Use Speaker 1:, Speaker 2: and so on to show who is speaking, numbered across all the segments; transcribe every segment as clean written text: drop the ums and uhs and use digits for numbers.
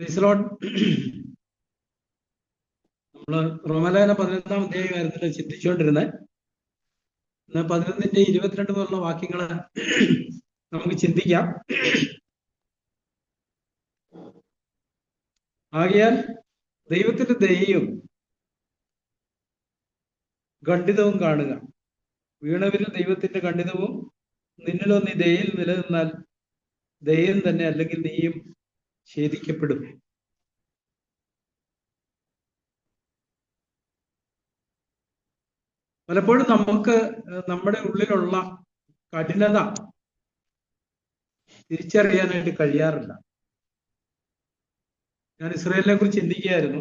Speaker 1: Praise Lord. നമ്മള് റോമാലേഖനം 11-ാം അധ്യായമായിരുന്നല്ലോ ചിന്തിച്ചുകൊണ്ടിരുന്നത്. 11-ന്റെ 22 മുതലുള്ള വാക്യങ്ങള് നമുക്ക് ചിന്തിക്കാം. ആകയാൽ ദൈവത്തിന്റെ ദയയും ഖണ്ഡിതവും കാണുക. വീണവരിൽ ദൈവത്തിന്റെ ഖണ്ഡിതവും, നിന്നിലോ നീ ദയയിൽ നിലനിന്നാൽ ദയം തന്നെ, അല്ലെങ്കിൽ നീയും ഛേദിക്കപ്പെടും. പലപ്പോഴും നമുക്ക് നമ്മുടെ ഉള്ളിലുള്ള കഠിനത തിരിച്ചറിയാനായിട്ട് കഴിയാറില്ല. ഞാൻ ഇസ്രായേലിനെ കുറിച്ച് ചിന്തിക്കുകയായിരുന്നു.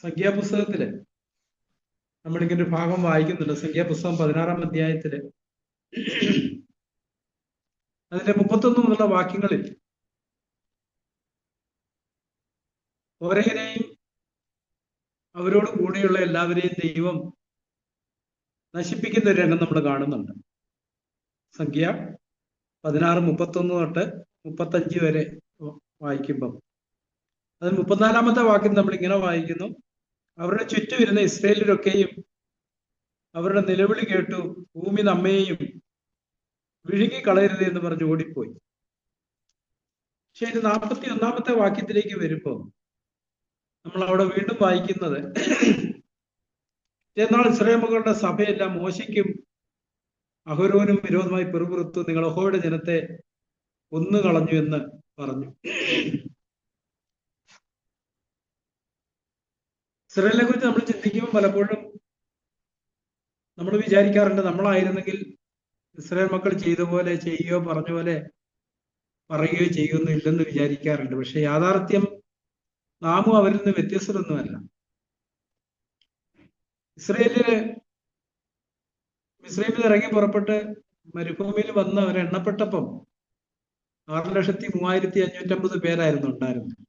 Speaker 1: സംഖ്യാപുസ്തകത്തില് നമ്മളിങ്ങനെ ഒരു ഭാഗം വായിക്കുന്നുണ്ട്. സംഖ്യാപുസ്തകം 16-ാം അധ്യായത്തില് അതിന്റെ 31 മുതലുള്ള വാക്യങ്ങളിൽ ഓരോരെയും അവരോട് കൂടെയുള്ള എല്ലാവരെയും ദൈവം നശിപ്പിക്കുന്ന ഒരു രംഗം നമ്മൾ കാണുന്നുണ്ട്. സംഖ്യ 16:31 തൊട്ട് 35 വരെ വായിക്കുമ്പം അതിൽ 34-ാമത്തെ വാക്യം നമ്മൾ ഇങ്ങനെ വായിക്കുന്നു: അവരുടെ ചുറ്റും ഇരുന്ന ഇസ്രായേലിലൊക്കെയും അവരുടെ നിലവിളി കേട്ടു, ഭൂമി നമ്മെയും വിഴുങ്ങിക്കളയരുത് എന്ന് പറഞ്ഞ് ഓടിപ്പോയി. പക്ഷെ ഇത് 41-ാമത്തെ വാക്യത്തിലേക്ക് വരുമ്പോൾ നമ്മൾ അവിടെ വീണ്ടും വായിക്കുന്നത്, എന്നാൽ ഇസ്രായേൽ മക്കളുടെ സഭയെല്ലാം മോശയ്ക്കും അഹരോനും വിരോധമായി പിറുപിറുത്തു, നിങ്ങൾ യഹോവയുടെ ജനത്തെ കൊന്നുകളഞ്ഞു എന്ന് പറഞ്ഞു. ഇസ്രായേലിനെ കുറിച്ച് നമ്മൾ ചിന്തിക്കുമ്പോൾ പലപ്പോഴും നമ്മൾ വിചാരിക്കാറുണ്ട്, നമ്മളായിരുന്നെങ്കിൽ ഇസ്രായേൽ മക്കൾ ചെയ്ത പോലെ ചെയ്യുകയോ പറഞ്ഞ പോലെ പറയുകയോ ചെയ്യുകയൊന്നും ഇല്ലെന്ന് വിചാരിക്കാറുണ്ട്. പക്ഷെ യാഥാർത്ഥ്യം നാമും അവരിൽ നിന്ന് വ്യത്യസ്തരൊന്നുമല്ല. ഇസ്രായേലിൽ ഇറങ്ങി പുറപ്പെട്ട് മരുഭൂമിയിൽ വന്ന് അവരെണ്ണപ്പെട്ടപ്പം 6,35,550 പേരായിരുന്നു ഉണ്ടായിരുന്നത്.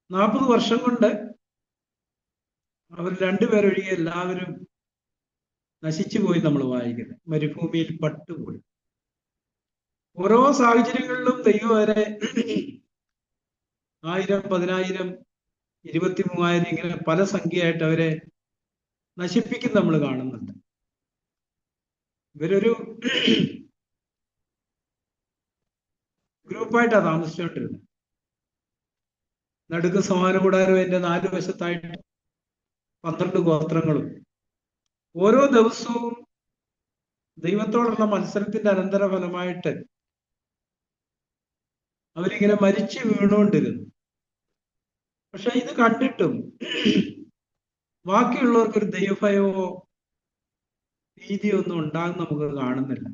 Speaker 1: 40 വർഷം കൊണ്ട് അവർ 2 പേരൊഴികെ എല്ലാവരും നശിച്ചു പോയി നമ്മൾ വായിക്കുന്നത്. മരുഭൂമിയിൽ പട്ടുപോയി. ഓരോ സാഹചര്യങ്ങളിലും ദൈവം അവരെ 1000, 10,000, 23,000 ഇങ്ങനെ പല സംഖ്യയായിട്ട് അവരെ നശിപ്പിക്കും നമ്മൾ കാണുന്നുണ്ട്. ഇവരൊരു ഗ്രൂപ്പായിട്ടാണ് താമസിച്ചുകൊണ്ടിരുന്നത്. നടുക്ക് സമാന കൂടാരം അതിന്റെ 4 വശത്തായിട്ട് 12 ഗോത്രങ്ങളും. ഓരോ ദിവസവും ദൈവത്തോടുള്ള മത്സരത്തിന്റെ അനന്തരഫലമായിട്ട് അവരിങ്ങനെ മരിച്ചു വീണുകൊണ്ടിരുന്നു. പക്ഷെ ഇത് കണ്ടിട്ടും ബാക്കിയുള്ളവർക്കൊരു ദൈവഭയമോ ഭീതിയോ ഒന്നും ഉണ്ടാകുന്ന നമുക്ക് കാണുന്നില്ല.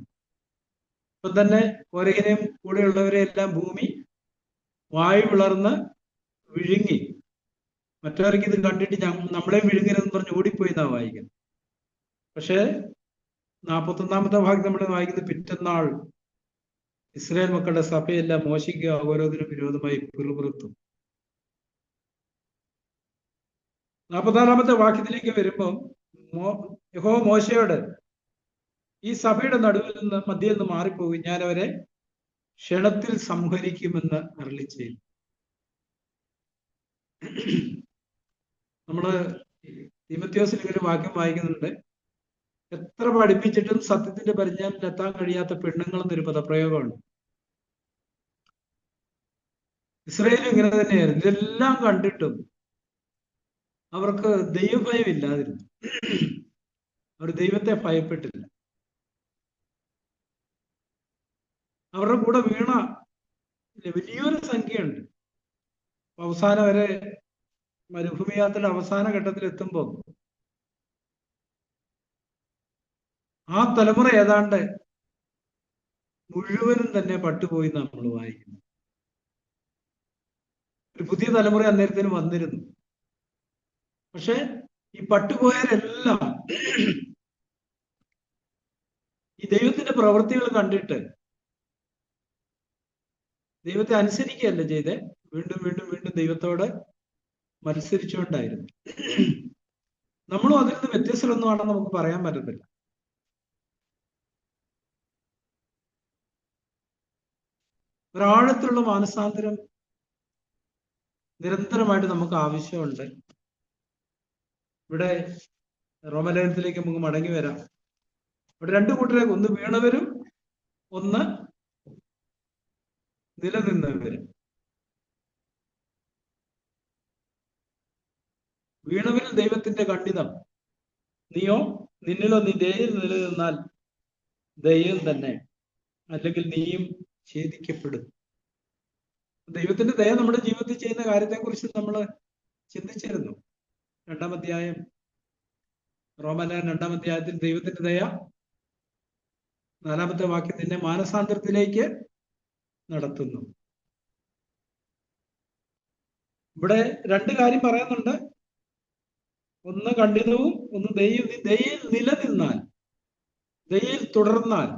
Speaker 1: ഇപ്പൊ തന്നെ ഓരോരെയും കൂടെയുള്ളവരെ എല്ലാം ഭൂമി വായു വിളർന്ന് വിഴുങ്ങി. മറ്റവർക്ക് ഇത് കണ്ടിട്ട് നമ്മളെ വിഴുങ്ങരുതെന്ന് പറഞ്ഞ് ഓടിപ്പോയി എന്നാ വായിക്കുന്നത്. പക്ഷെ 41-ാമത്തെ ഭാഗം നമ്മൾ വായിക്കുന്നത്, പിറ്റന്നാൾ ഇസ്രായേൽ മക്കളുടെ സഭയെല്ലാം മോശയ്ക്ക് അഹരോനിനും വിരോധമായി പിറുപിറുത്തു. 44-ാമത്തെ വാക്യത്തിലേക്ക് വരുമ്പോൾ യഹോവ മോശയോട്, ഈ സഭയുടെ നടുവിൽ നിന്ന് മധ്യയിൽ നിന്ന് മാറിപ്പോകും, ഞാൻ അവരെ ക്ഷണത്തിൽ സംഹരിക്കുമെന്ന് അരുളിച്ചെയ്തു. നമ്മള് തീമോഥെയോസിൽ ഇങ്ങനെ വാക്യം വായിക്കുന്നുണ്ട്, എത്ര പഠിപ്പിച്ചിട്ടും സത്യത്തിന്റെ പരിജ്ഞാനത്തിൽ എത്താൻ കഴിയാത്ത പെണ്ണുങ്ങൾ എന്നൊരു പദപ്രയോഗമുണ്ട്. ഇസ്രായേലും ഇങ്ങനെ തന്നെയായിരുന്നു. ഇതെല്ലാം കണ്ടിട്ടും അവർക്ക് ദൈവഭയം ഇല്ലാതിരുന്നു. അവർ ദൈവത്തെ ഭയപ്പെട്ടില്ല. അവരുടെ കൂടെ വീണ വലിയൊരു സംഖ്യയുണ്ട്. അവസാനം വരെ മരുഭൂമി യാത്രയുടെ അവസാന ഘട്ടത്തിൽ എത്തുമ്പോൾ ആ തലമുറ ഏതാണ്ട് മുഴുവനും തന്നെ പട്ടുപോയി നമ്മൾ വായിക്കുന്നു. ഒരു പുതിയ തലമുറ അന്നേരത്തിന് വന്നിരുന്നു. പക്ഷെ ഈ പട്ടുപോയവരെല്ലാം ഈ ദൈവത്തിന്റെ പ്രവൃത്തികൾ കണ്ടിട്ട് ദൈവത്തെ അനുസരിക്കുകയല്ല ചെയ്തേ, വീണ്ടും വീണ്ടും വീണ്ടും ദൈവത്തോട് മത്സരിച്ചുകൊണ്ടായിരുന്നു. നമ്മളും അതിൽ നിന്ന് വ്യത്യസ്തരൊന്നും ആണെന്ന് നമുക്ക് പറയാൻ പറ്റത്തില്ല. ഒരാഴത്തിലുള്ള മാനസാന്തരം നിരന്തരമായിട്ട് നമുക്ക് ആവശ്യമുണ്ട്. ഇവിടെ റോമലേഖനത്തിലേക്ക് നമുക്ക് മടങ്ങി വരാം. ഇവിടെ രണ്ടു കൂട്ടരെ, ഒന്ന് വീണവരും ഒന്ന് നിലനിന്നവരും. വീണവരിൽ ദൈവത്തിന്റെ ഖണ്ഡിതം, നീയോ നിന്നിലോ നീ ദയയിൽ നിലനിന്നാൽ ദൈവം തന്നെ, അല്ലെങ്കിൽ നീയും ഛേദിക്കപ്പെടും. ദൈവത്തിന്റെ ദയ നമ്മുടെ ജീവിതത്തിൽ ചെയ്യുന്ന കാര്യത്തെക്കുറിച്ച് നമ്മൾ ചിന്തിച്ചിരുന്നു. 2-ാം അധ്യായം, റോമലേഖനം 2-ാം അധ്യായത്തിൽ ദൈവത്തിന്റെ ദയ 4-ാമത്തെ വാക്യം നിന്നെ മാനസാന്തരത്തിലേക്ക് നടത്തുന്നു. ഇവിടെ രണ്ട് കാര്യം പറയുന്നുണ്ട്. ഒന്ന് ഖണ്ഡിതവും ഒന്ന് ദൈവം. നീ ദയയിൽ നിലനിന്നാൽ, ദയയിൽ തുടർന്നാൽ.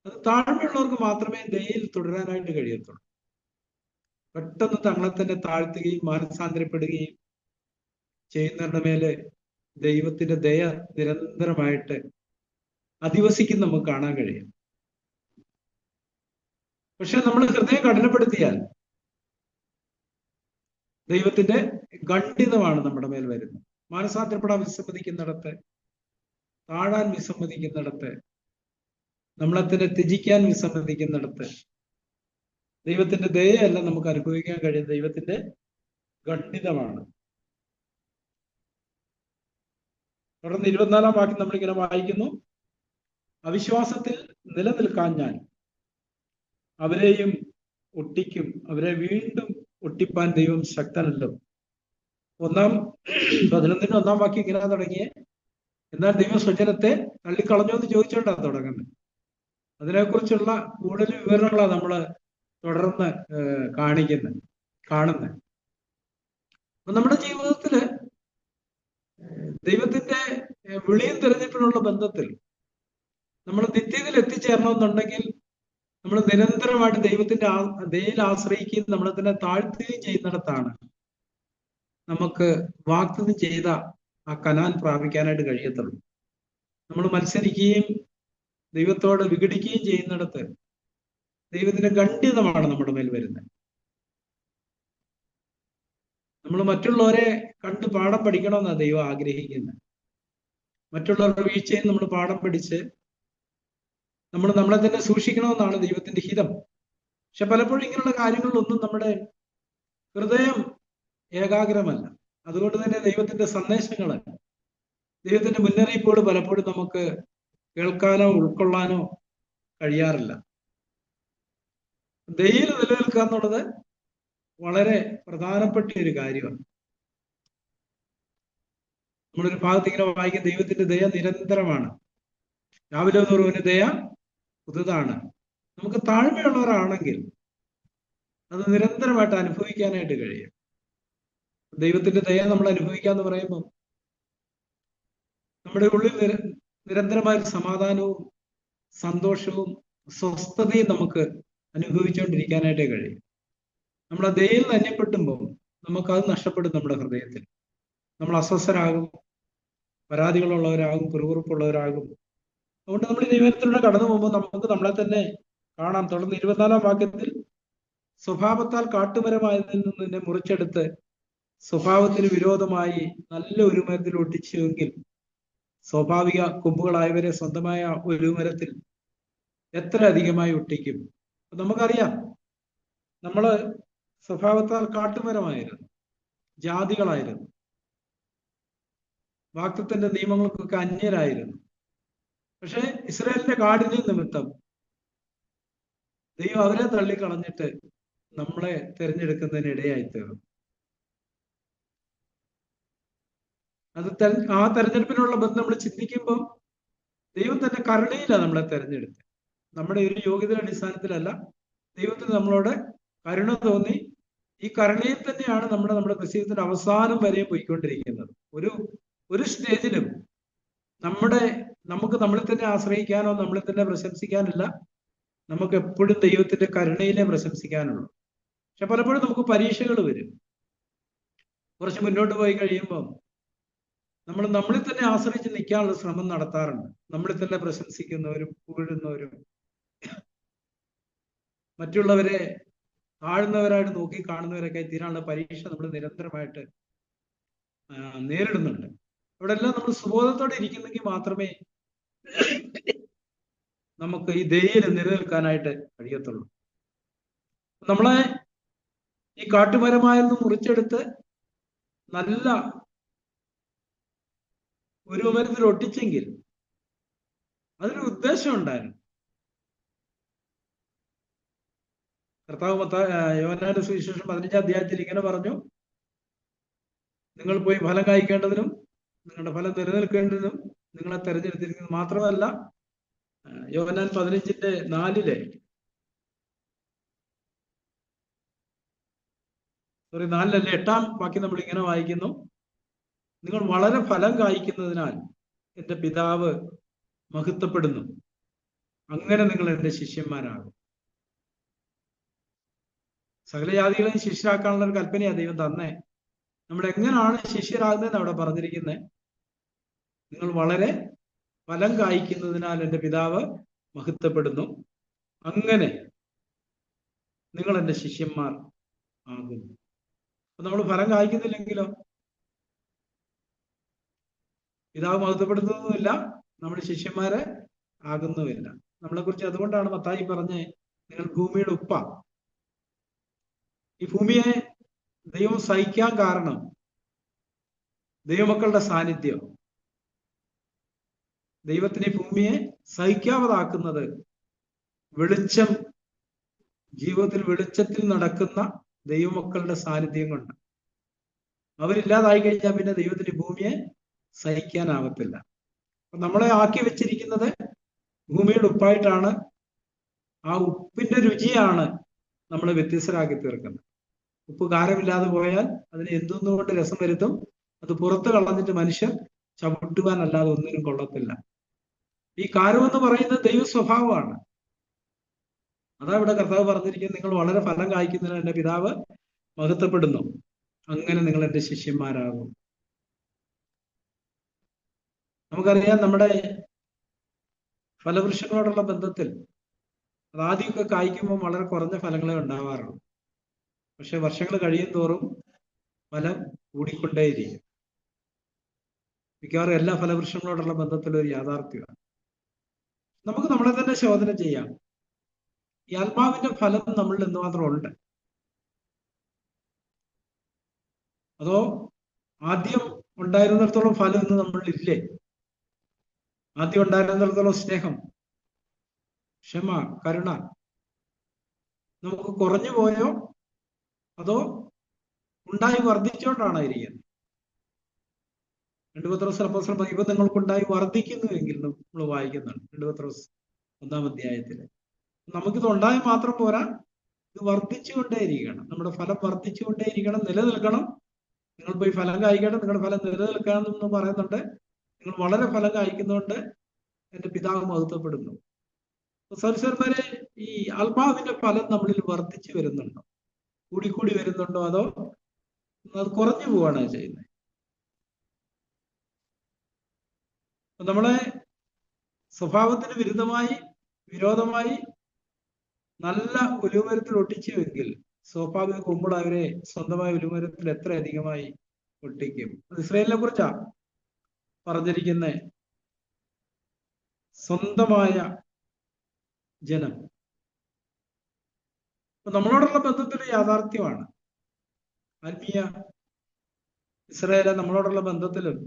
Speaker 1: അത് താഴ്മയുള്ളവർക്ക് മാത്രമേ ദയയിൽ തുടരാനായിട്ട് കഴിയത്തുള്ളൂ. പെട്ടെന്ന് തങ്ങളെ തന്നെ താഴ്ത്തുകയും മാനസാന്തരപ്പെടുകയും ചെയ്യുന്നവരുടെ മേലെ ദൈവത്തിന്റെ ദയ നിരന്തരമായിട്ട് അധിവസിക്കും നമുക്ക് കാണാൻ കഴിയും. പക്ഷെ നമ്മൾ ഹൃദയം കഠിനപ്പെടുത്തിയാൽ ദൈവത്തിന്റെ ഖണ്ഡിതമാണ് നമ്മുടെ മേൽ വരുന്നത്. മാനസാന്തരപ്പെടാൻ വിസമ്മതിക്കുന്നിടത്ത്, താഴാൻ വിസമ്മതിക്കുന്നിടത്ത്, നമ്മളെ തന്നെ ത്യജിക്കാൻ വിസമ്മതിക്കുന്നിടത്ത് ദൈവത്തിന്റെ ദയയല്ല നമുക്ക് അനുഭവിക്കാൻ കഴിയും, ദൈവത്തിന്റെ ഖണ്ഡിതമാണ്. തുടർന്ന് 24-ാം വാക്യം നമ്മളിങ്ങനെ വായിക്കുന്നു. അവിശ്വാസത്തിൽ നിലനിൽക്കാൻ ഞാൻ അവരെയും ഒട്ടിക്കും, അവരെ വീണ്ടും ഒട്ടിപ്പാൻ ദൈവം ശക്തനല്ലോ. 11-ാം വാക്യം ഇങ്ങനെ തുടങ്ങിയേ, എന്നാൽ ദൈവം സ്വജനത്തെ തള്ളിക്കളഞ്ഞോ എന്ന് ചോദിച്ചോണ്ടാ തുടങ്ങുന്നത്. അതിനെക്കുറിച്ചുള്ള കൂടുതൽ വിവരണങ്ങളാണ് നമ്മൾ തുടർന്ന് കാണുന്നത്. അപ്പൊ നമ്മുടെ ജീവിതത്തില് ദൈവത്തിന്റെ വിളിയും തിരഞ്ഞെടുപ്പിനുള്ള ബന്ധത്തിൽ നമ്മൾ നിത്യതയിൽ എത്തിച്ചേരണമെന്നുണ്ടെങ്കിൽ നമ്മൾ നിരന്തരമായിട്ട് ദൈവത്തിന്റെ ദയയിൽ ആശ്രയിക്കുകയും നമ്മളെ തന്നെ താഴ്ത്തുകയും ചെയ്യുന്നിടത്താണ് നമുക്ക് വാഗ്ദത്തം ചെയ്ത ആ കനാൻ പ്രാപിക്കാനായിട്ട് കഴിയത്തുള്ളൂ. നമ്മൾ മത്സരിക്കുകയും ദൈവത്തോട് വിഘടിക്കുകയും ചെയ്യുന്നിടത്ത് ദൈവത്തിന്റെ ഖണ്ഡിതമാണ് നമ്മുടെ മേൽ വരുന്നത്. നമ്മൾ മറ്റുള്ളവരെ കണ്ട് പാഠം പഠിക്കണമെന്നാണ് ദൈവം ആഗ്രഹിക്കുന്നത്. മറ്റുള്ളവരുടെ വീഴ്ചയിൽ നമ്മൾ പാഠം പഠിച്ച് നമ്മൾ നമ്മളെ തന്നെ സൂക്ഷിക്കണമെന്നാണ് ദൈവത്തിന്റെ ഹിതം. പക്ഷെ പലപ്പോഴും ഇങ്ങനെയുള്ള കാര്യങ്ങളിലൊന്നും നമ്മുടെ ഹൃദയം ഏകാഗ്രമല്ല. അതുകൊണ്ട് തന്നെ ദൈവത്തിന്റെ സന്ദേശങ്ങൾ, ദൈവത്തിന്റെ മുന്നറിയിപ്പുകൾ പലപ്പോഴും നമുക്ക് കേൾക്കാനോ ഉൾക്കൊള്ളാനോ കഴിയാറില്ല. ദയയിൽ നിലനിൽക്കുക എന്നുള്ളത് വളരെ പ്രധാനപ്പെട്ട ഒരു കാര്യമാണ്. നമ്മളൊരു ഭാഗത്ത് ഇങ്ങനെ വായിക്കും, ദൈവത്തിന്റെ ദയ നിരന്തരമാണ്, രാവിലെ തോറും ദയ പുതുതാണ്. നമുക്ക് താഴ്മയുള്ളവരാണെങ്കിൽ അത് നിരന്തരമായിട്ട് അനുഭവിക്കാനായിട്ട് കഴിയും. ദൈവത്തിന്റെ ദയ നമ്മൾ അനുഭവിക്കാന്ന് പറയുമ്പോൾ നമ്മുടെ ഉള്ളിൽ നിരന്തരമായ സമാധാനവും സന്തോഷവും സ്വസ്ഥതയും നമുക്ക് അനുഭവിച്ചുകൊണ്ടിരിക്കാനായിട്ടേ കഴിയും. നമ്മൾ ആ ദയയിൽ നന്യപ്പെട്ടുമ്പോൾ നമുക്കത് നഷ്ടപ്പെടും. നമ്മുടെ ഹൃദയത്തിൽ നമ്മൾ അസ്വസ്ഥരാകും, പരാതികളുള്ളവരാകും, പിറുപിറുപ്പുള്ളവരാകും. അതുകൊണ്ട് നമ്മൾ ദൈവത്തിലൂടെ കടന്നു പോകുമ്പോൾ നമുക്ക് നമ്മളെ തന്നെ കാണാം. തുടർന്ന് 24-ാം വാക്യത്തിൽ സ്വഭാവത്താൽ കാട്ടുമരമായതിൽ നിന്ന് നിന്നെ മുറിച്ചെടുത്ത് സ്വഭാവത്തിന് വിരോധമായി നല്ല ഒരു മരത്തിൽ ഒട്ടിച്ചുവെങ്കിൽ സ്വാഭാവിക കൊമ്പുകളായവരെ സ്വന്തമായ ഒരു മരത്തിൽ എത്ര അധികമായി ഒട്ടിക്കും. നമുക്കറിയാം, നമ്മള് സ്വഭാവത്താൽ കാട്ടുമരമായിരുന്നു, ജാതികളായിരുന്നു, വാക്തത്തിന്റെ നിയമങ്ങൾക്കൊക്കെ അന്യരായിരുന്നു. പക്ഷെ ഇസ്രായേലിന്റെ കാഠിന്യം നിമിത്തം ദൈവം അവരെ തള്ളിക്കളഞ്ഞിട്ട് നമ്മളെ തിരഞ്ഞെടുക്കുന്നതിന് ഇടയായി തീർന്നു. അത് ആ തെരഞ്ഞെടുപ്പിനുള്ള ബന്ധം നമ്മൾ ചിന്തിക്കുമ്പോൾ ദൈവം തന്നെ കരുണയിലാണ് നമ്മളെ തെരഞ്ഞെടുത്തത്. നമ്മുടെ ഒരു യോഗ്യതയുടെ അടിസ്ഥാനത്തിലല്ല. ദൈവത്തിന് നമ്മളോട് കരുണ തോന്നി. ഈ കരുണയിൽ തന്നെയാണ് നമ്മുടെ ക്രിസ്ത്യത്തിന്റെ അവസാനം വരെയും പോയിക്കൊണ്ടിരിക്കുന്നത്. ഒരു സ്റ്റേജിലും നമുക്ക് നമ്മളെ തന്നെ ആശ്രയിക്കാനോ നമ്മളെ തന്നെ പ്രശംസിക്കാനില്ല. നമുക്ക് എപ്പോഴും ദൈവത്തിന്റെ കരുണയിലെ പ്രശംസിക്കാനുള്ളൂ. പക്ഷെ പലപ്പോഴും നമുക്ക് പരീക്ഷകൾ വരും. കുറച്ച് മുന്നോട്ട് പോയി കഴിയുമ്പോൾ നമ്മളിൽ തന്നെ ആശ്രയിച്ച് നിൽക്കാനുള്ള ശ്രമം നടത്താറുണ്ട്. നമ്മളിൽ തന്നെ പ്രശംസിക്കുന്നവരും പുകഴുന്നവരും മറ്റുള്ളവരെ താഴ്ന്നവരായിട്ട് നോക്കി കാണുന്നവരൊക്കെ തീരാനുള്ള പരീക്ഷ നമ്മൾ നിരന്തരമായിട്ട് നേരിടുന്നുണ്ട്. അവിടെ എല്ലാം നമ്മൾ സുബോധത്തോടെ ഇരിക്കുന്നെങ്കിൽ മാത്രമേ നമുക്ക് ഈ ദയയിൽ നിലനിൽക്കാനായിട്ട് കഴിയത്തുള്ളൂ. നമ്മളെ ഈ കാട്ടുമരമായെന്ന് മുറിച്ചെടുത്ത് നല്ല ഒരു മരത്തിൽ ഒട്ടിച്ചെങ്കിൽ അതിനൊരു ഉദ്ദേശം ഉണ്ടായിരുന്നു. കർത്താവ് യോഹന്നാന്റെ സുവിശേഷം 15 അധ്യായത്തിൽ ഇങ്ങനെ പറഞ്ഞു, നിങ്ങൾ പോയി ഫലം കായ്ക്കേണ്ടതിനും നിങ്ങളുടെ ഫലം നിലനിൽക്കേണ്ടതിനും നിങ്ങളെ തെരഞ്ഞെടുത്തിരിക്കുന്നത്. മാത്രമല്ല യോഹന്നാൻ 15:4 4 8 വാക്യം നമ്മൾ ഇങ്ങനെ വായിക്കുന്നു, നിങ്ങൾ വളരെ ഫലം കായ്ക്കുന്നതിനാൽ എൻ്റെ പിതാവ് മഹത്വപ്പെടുന്നു, അങ്ങനെ നിങ്ങൾ എൻ്റെ ശിഷ്യന്മാരാകും. സകല ജാതികളെയും ശിഷ്യരാക്കാനുള്ള ഒരു കൽപ്പനയാണ് ദൈവം തന്നെ. നമ്മൾ എങ്ങനെയാണ് ശിഷ്യരാകുന്നതെന്ന് അവിടെ പറഞ്ഞിരിക്കുന്നത്. നിങ്ങൾ വളരെ ഫലം കായ്ക്കുന്നതിനാൽ എൻ്റെ പിതാവ് മഹത്വപ്പെടുന്നു, അങ്ങനെ നിങ്ങൾ എൻ്റെ ശിഷ്യന്മാർ ആകുന്നു. അപ്പൊ നമ്മൾ ഫലം കായ്ക്കുന്നില്ലെങ്കിലോ പിതാവ് മഹത്വപ്പെടുത്തുന്നുമില്ല, നമ്മൾ ശിഷ്യന്മാരെ ആകുന്നുമില്ല. നമ്മളെ കുറിച്ച് അതുകൊണ്ടാണ് മത്തായി പറഞ്ഞ്, നിങ്ങൾ ഭൂമിയുടെ ഉപ്പ. ഈ ഭൂമിയെ ദൈവം സഹിക്കാൻ കാരണം ദൈവമക്കളുടെ സാന്നിധ്യം. ദൈവത്തിന് ഈ ഭൂമിയെ സഹിക്കാവതാക്കുന്നത് വെളിച്ചം, ജീവിതത്തിൽ വെളിച്ചത്തിൽ നടക്കുന്ന ദൈവമക്കളുടെ സാന്നിധ്യം കൊണ്ട്. അവരില്ലാതായി കഴിഞ്ഞാൽ പിന്നെ ദൈവത്തിന് ഭൂമിയെ സഹിക്കാനാവത്തില്ല. അപ്പൊ നമ്മളെ ആക്കി വെച്ചിരിക്കുന്നത് ഭൂമിയുടെ ഉപ്പായിട്ടാണ്. ആ ഉപ്പിന്റെ രുചിയാണ് നമ്മളെ വ്യത്യസ്തരാക്കി തീർക്കുന്നത്. ഉപ്പ് കാരമില്ലാതെ പോയാൽ അതിന് എന്തുകൊണ്ട് രസം വരുത്തും? അത് പുറത്ത് കളഞ്ഞിട്ട് മനുഷ്യൻ ചവിട്ടുവാനല്ലാതെ ഒന്നിനും കൊള്ളത്തില്ല. ഈ കാരമെന്ന് പറയുന്നത് ദൈവ സ്വഭാവമാണ്. അതാ ഇവിടെ കർത്താവ് പറഞ്ഞിരിക്കുന്നത്, നിങ്ങൾ വളരെ ഫലം കായ്ക്കുന്നതിന് എൻ്റെ പിതാവ് മഹത്വപ്പെടുന്നു, അങ്ങനെ നിങ്ങൾ എൻ്റെ ശിഷ്യന്മാരാകും. നമുക്കറിയാം, നമ്മുടെ ഫലവൃക്ഷങ്ങളോടുള്ള ബന്ധത്തിൽ അത് ആദ്യമൊക്കെ കായ്ക്കുമ്പോൾ വളരെ കുറഞ്ഞ ഫലങ്ങളെ ഉണ്ടാവാറുള്ളൂ. പക്ഷെ വർഷങ്ങൾ കഴിയും തോറും ഫലം കൂടിക്കൊണ്ടേയിരിക്കും. മിക്കവാറും എല്ലാ ഫലവൃക്ഷങ്ങളോടുള്ള ബന്ധത്തിലും ഒരു യാഥാർത്ഥ്യമാണ്. നമുക്ക് നമ്മളെ തന്നെ ശോധന ചെയ്യാം. ഈ ആത്മാവിന്റെ ഫലം നമ്മളിൽ എന്തുമാത്രം ഉണ്ട്? അതോ ആദ്യം ഉണ്ടായിരുന്നിടത്തോളം ഫലം ഇന്ന് നമ്മളില്ലേ? ആദ്യം ഉണ്ടായിരുന്നിടത്തോളം സ്നേഹം, ക്ഷമ, കരുണ നമുക്ക് കുറഞ്ഞു പോയോ? അതോ ഉണ്ടായി വർദ്ധിച്ചുകൊണ്ടാണ് ഇരിക്കുന്നത്? 2 പത്രോസ് അപ്പോസ്തലൻ ഇപ്പൊ നിങ്ങൾക്കുണ്ടായി വർദ്ധിക്കുന്നുവെങ്കിൽ നമ്മൾ വായിക്കുന്നുണ്ട് 2 പത്രോസ് 1 അധ്യായത്തില്. നമുക്കിത് ഉണ്ടായി മാത്രം പോരാ, ഇത് വർദ്ധിച്ചുകൊണ്ടേയിരിക്കണം. നമ്മുടെ ഫലം വർദ്ധിച്ചുകൊണ്ടേയിരിക്കണം, നിലനിൽക്കണം. നിങ്ങൾ പോയി ഫലം കായ്ക്കണം, നിങ്ങളുടെ ഫലം നിലനിൽക്കണം എന്ന് പറയുന്നുണ്ട്. നിങ്ങൾ വളരെ ഫലം കായ്ക്കുന്നതുകൊണ്ട് എൻ്റെ പിതാവ് മഹത്വപ്പെടുന്നു. സഹോദരന്മാരെ, ഈ ആത്മാവിന്റെ ഫലം നമ്മളിൽ വർദ്ധിച്ചു വരുന്നുണ്ടോ? കൂടിക്കൂടി വരുന്നുണ്ടോ? അതോ അത് കുറഞ്ഞു പോവാണ് ചെയ്യുന്നത്? നമ്മളെ സ്വഭാവത്തിന് വിരോധമായി നല്ല ഒലിവുമരത്തിൽ ഒട്ടിച്ചുവെങ്കിൽ സ്വാഭാവിക കുമ്പോൾ അവരെ സ്വന്തമായ ഒലിവുമരത്തിൽ എത്ര അധികമായി ഒട്ടിക്കും. അത് ഇസ്രായേലിനെ കുറിച്ചാ പറഞ്ഞിരിക്കുന്നത്. സ്വന്തമായ ജനം. അപ്പൊ നമ്മളോടുള്ള ബന്ധത്തിന്റെ യാഥാർത്ഥ്യമാണ്. ആത്മീയ ഇസ്രായേലെ നമ്മളോടുള്ള ബന്ധത്തിലും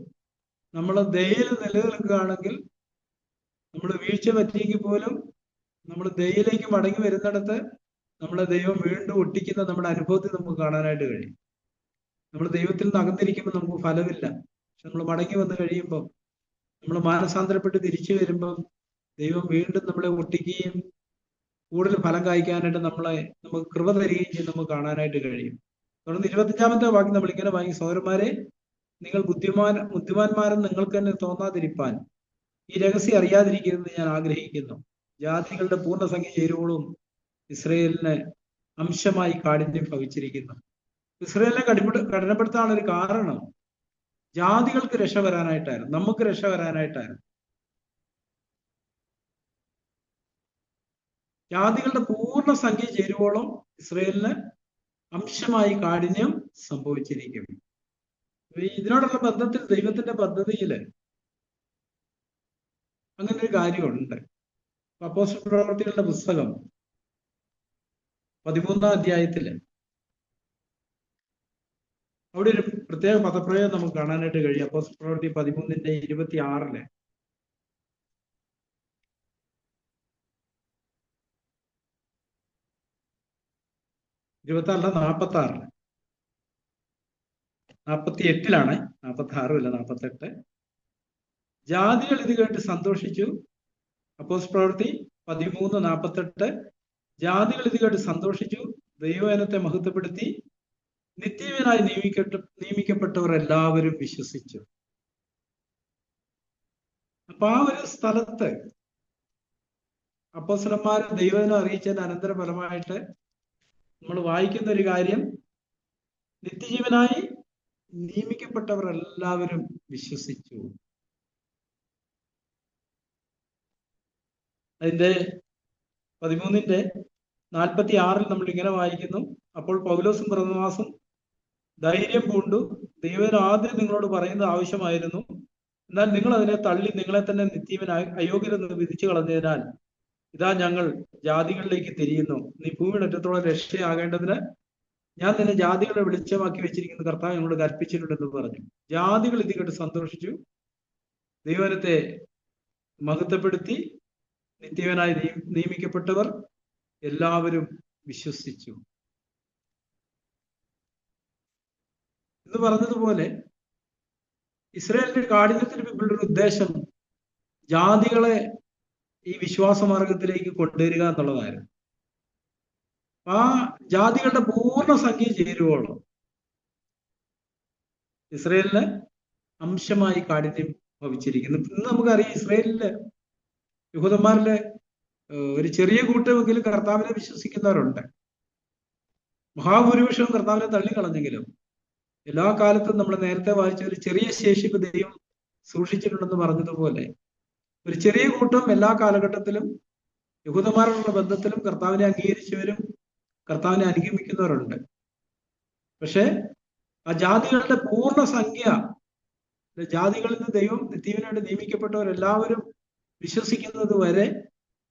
Speaker 1: നമ്മൾ ദയയിൽ നിലനിൽക്കുകയാണെങ്കിൽ, നമ്മൾ വീഴ്ച പറ്റിയെങ്കിൽ പോലും നമ്മൾ ദയയിലേക്ക് മടങ്ങി വരുന്നിടത്ത് നമ്മളെ ദൈവം വീണ്ടും ഒട്ടിക്കുന്ന നമ്മുടെ അനുഭവത്തിൽ നമുക്ക് കാണാനായിട്ട് കഴിയും. നമ്മൾ ദൈവത്തിൽ നിന്ന് അകന്നിരിക്കുമ്പോൾ നമുക്ക് ഫലമില്ല. പക്ഷെ നമ്മൾ മടങ്ങി വന്ന് കഴിയുമ്പോൾ, നമ്മൾ മാനസാന്തരപ്പെട്ട് തിരിച്ചു വരുമ്പം ദൈവം വീണ്ടും നമ്മളെ ഒട്ടിക്കുകയും കൂടുതൽ ഫലം കായ്ക്കാനായിട്ട് നമുക്ക് കൃപ തരികയും ചെയ്ത് നമുക്ക് കാണാനായിട്ട് കഴിയും. തുടർന്ന് 25-ാമത്തെ വാക്യം നമ്മൾ ഇങ്ങനെ വാങ്ങി, സഹോദരന്മാരെ, നിങ്ങൾ ബുദ്ധിമാന്മാരെന്ന് നിങ്ങൾക്ക് തന്നെ തോന്നാതിരിപ്പാൻ ഈ രഹസ്യം അറിയാതിരിക്കുന്നത് ഞാൻ ആഗ്രഹിക്കുന്നു. ജാതികളുടെ പൂർണ്ണസംഖ്യ ചേരുവോളും ഇസ്രയേലിന് അംശമായി കാഠിന്യം ഭവിച്ചിരിക്കുന്നു. ഇസ്രയേലിനെ കഠിനപ്പെടുത്താനുള്ള ഒരു കാരണം ജാതികൾക്ക് രക്ഷ വരാനായിട്ടായിരുന്നു, നമുക്ക് രക്ഷ വരാനായിട്ടായിരുന്നു. ജാതികളുടെ പൂർണ്ണ പൂർണ്ണ സംഖ്യ ചേരുവോളം ഇസ്രയേലിന് അംശമായി കാഠിന്യം സംഭവിച്ചിരിക്കും. ഇതിനോടുള്ള ബന്ധത്തിൽ ദൈവത്തിന്റെ പദ്ധതിയില് അങ്ങനെ ഒരു കാര്യമുണ്ട്. അപ്പോസ്തല പ്രവൃത്തികളുടെ പുസ്തകം 13-ാം അധ്യായത്തില് അവിടെ ഒരു പ്രത്യേക പദപ്രയോഗം നമുക്ക് കാണാനായിട്ട് കഴിയും. അപ്പോസ്തല പ്രവൃത്തി 13-ന്റെ 46 48-ലാണ്, 46 അല്ല 48. ജാതികൾ ഇത് കേട്ട് സന്തോഷിച്ചു. അപ്പോസ്തല പ്രവൃത്തി 13:48. ജാതികൾ ഇത് കേട്ട് സന്തോഷിച്ചു, ദൈവവചനത്തെ മഹത്വപ്പെടുത്തി, നിത്യജീവനായി നിയമിക്കപ്പെട്ടവർ എല്ലാവരും വിശ്വസിച്ചു. അപ്പൊ ആ ഒരു സ്ഥലത്ത് അപ്പോസ്തലന്മാർ ദൈവവചനം അറിയിച്ചതിന്റെ അനന്തരഫലമായിട്ട് നമ്മൾ വായിക്കുന്ന ഒരു കാര്യം, നിത്യജീവനായി നിയമിക്കപ്പെട്ടവർ എല്ലാവരും വിശ്വസിച്ചു. അതിന്റെ 13-ന്റെ 46 നമ്മൾ ഇങ്ങനെ വായിക്കുന്നു: അപ്പോൾ പൗലോസും ബർന്നബാസും ധൈര്യം പൂണ്ടു, ദൈവം ആദ്യം നിങ്ങളോട് പറയുന്നത് ആവശ്യമായിരുന്നു, എന്നാൽ നിങ്ങൾ അതിനെ തള്ളി നിങ്ങളെ തന്നെ നിത്യവനായി അയോഗ്യരെന്ന് വിധിച്ചു കളഞ്ഞതിനാൽ ഇതാ ഞങ്ങൾ ജാതികളിലേക്ക് തിരിയുന്നു. നീ ഭൂമിയുടെ അറ്റത്തോളം രക്ഷയാകേണ്ടതിന് ഞാൻ നിന്നെ ജാതികളെ വെളിച്ചമാക്കി വെച്ചിരിക്കുന്ന കർത്താവ് ഞങ്ങളോട് കൽപ്പിച്ചിട്ടുണ്ടെന്ന് പറഞ്ഞു. ജാതികൾ ഇത് കേട്ട് സന്തോഷിച്ചു, ദൈവത്തെ മഹത്വപ്പെടുത്തി, നിത്യവനായി നിയമിക്കപ്പെട്ടവർ എല്ലാവരും വിശ്വസിച്ചു എന്ന് പറഞ്ഞതുപോലെ ഇസ്രായേലിന്റെ കാഠിന്യത്തിന് പിന്നിലുള്ള ഉദ്ദേശം ജാതികളെ ഈ വിശ്വാസമാർഗത്തിലേക്ക് കൊണ്ടുവരിക എന്നുള്ളതായിരുന്നു. ആ ജാതികളുടെ പൂർണ്ണ സംഖ്യ ചേരുവോളം ഇസ്രായേലിന് അംശമായി കാഠിന്യം ഭവിച്ചിരിക്കുന്നു. ഇന്ന് നമുക്കറിയാം, ഇസ്രായേലില് യഹൂദന്മാരിലെ ഒരു ചെറിയ കൂട്ടമെങ്കിലും കർത്താവിനെ വിശ്വസിക്കുന്നവരുണ്ട്. മഹാഭൂരിപക്ഷവും കർത്താവിനെ തള്ളിക്കളഞ്ഞെങ്കിലും എല്ലാ കാലത്തും നമ്മൾ നേരത്തെ വായിച്ച ഒരു ചെറിയ ശേഷിപ്പ് ദൈവം സൂക്ഷിച്ചിട്ടുണ്ടെന്ന് പറഞ്ഞതുപോലെ ഒരു ചെറിയ കൂട്ടം എല്ലാ കാലഘട്ടത്തിലും യഹൂദന്മാരുള്ള ബന്ധത്തിലും കർത്താവിനെ അംഗീകരിച്ചവരും കർത്താവിനെ അനുഗമിക്കുന്നവരുണ്ട്. പക്ഷെ ആ ജാതികളുടെ പൂർണ്ണ സംഖ്യ, ജാതികളിൽ നിന്ന് ദൈവം നിത്യവനായിട്ട് നിയമിക്കപ്പെട്ടവരെല്ലാവരും വിശ്വസിക്കുന്നത് വരെ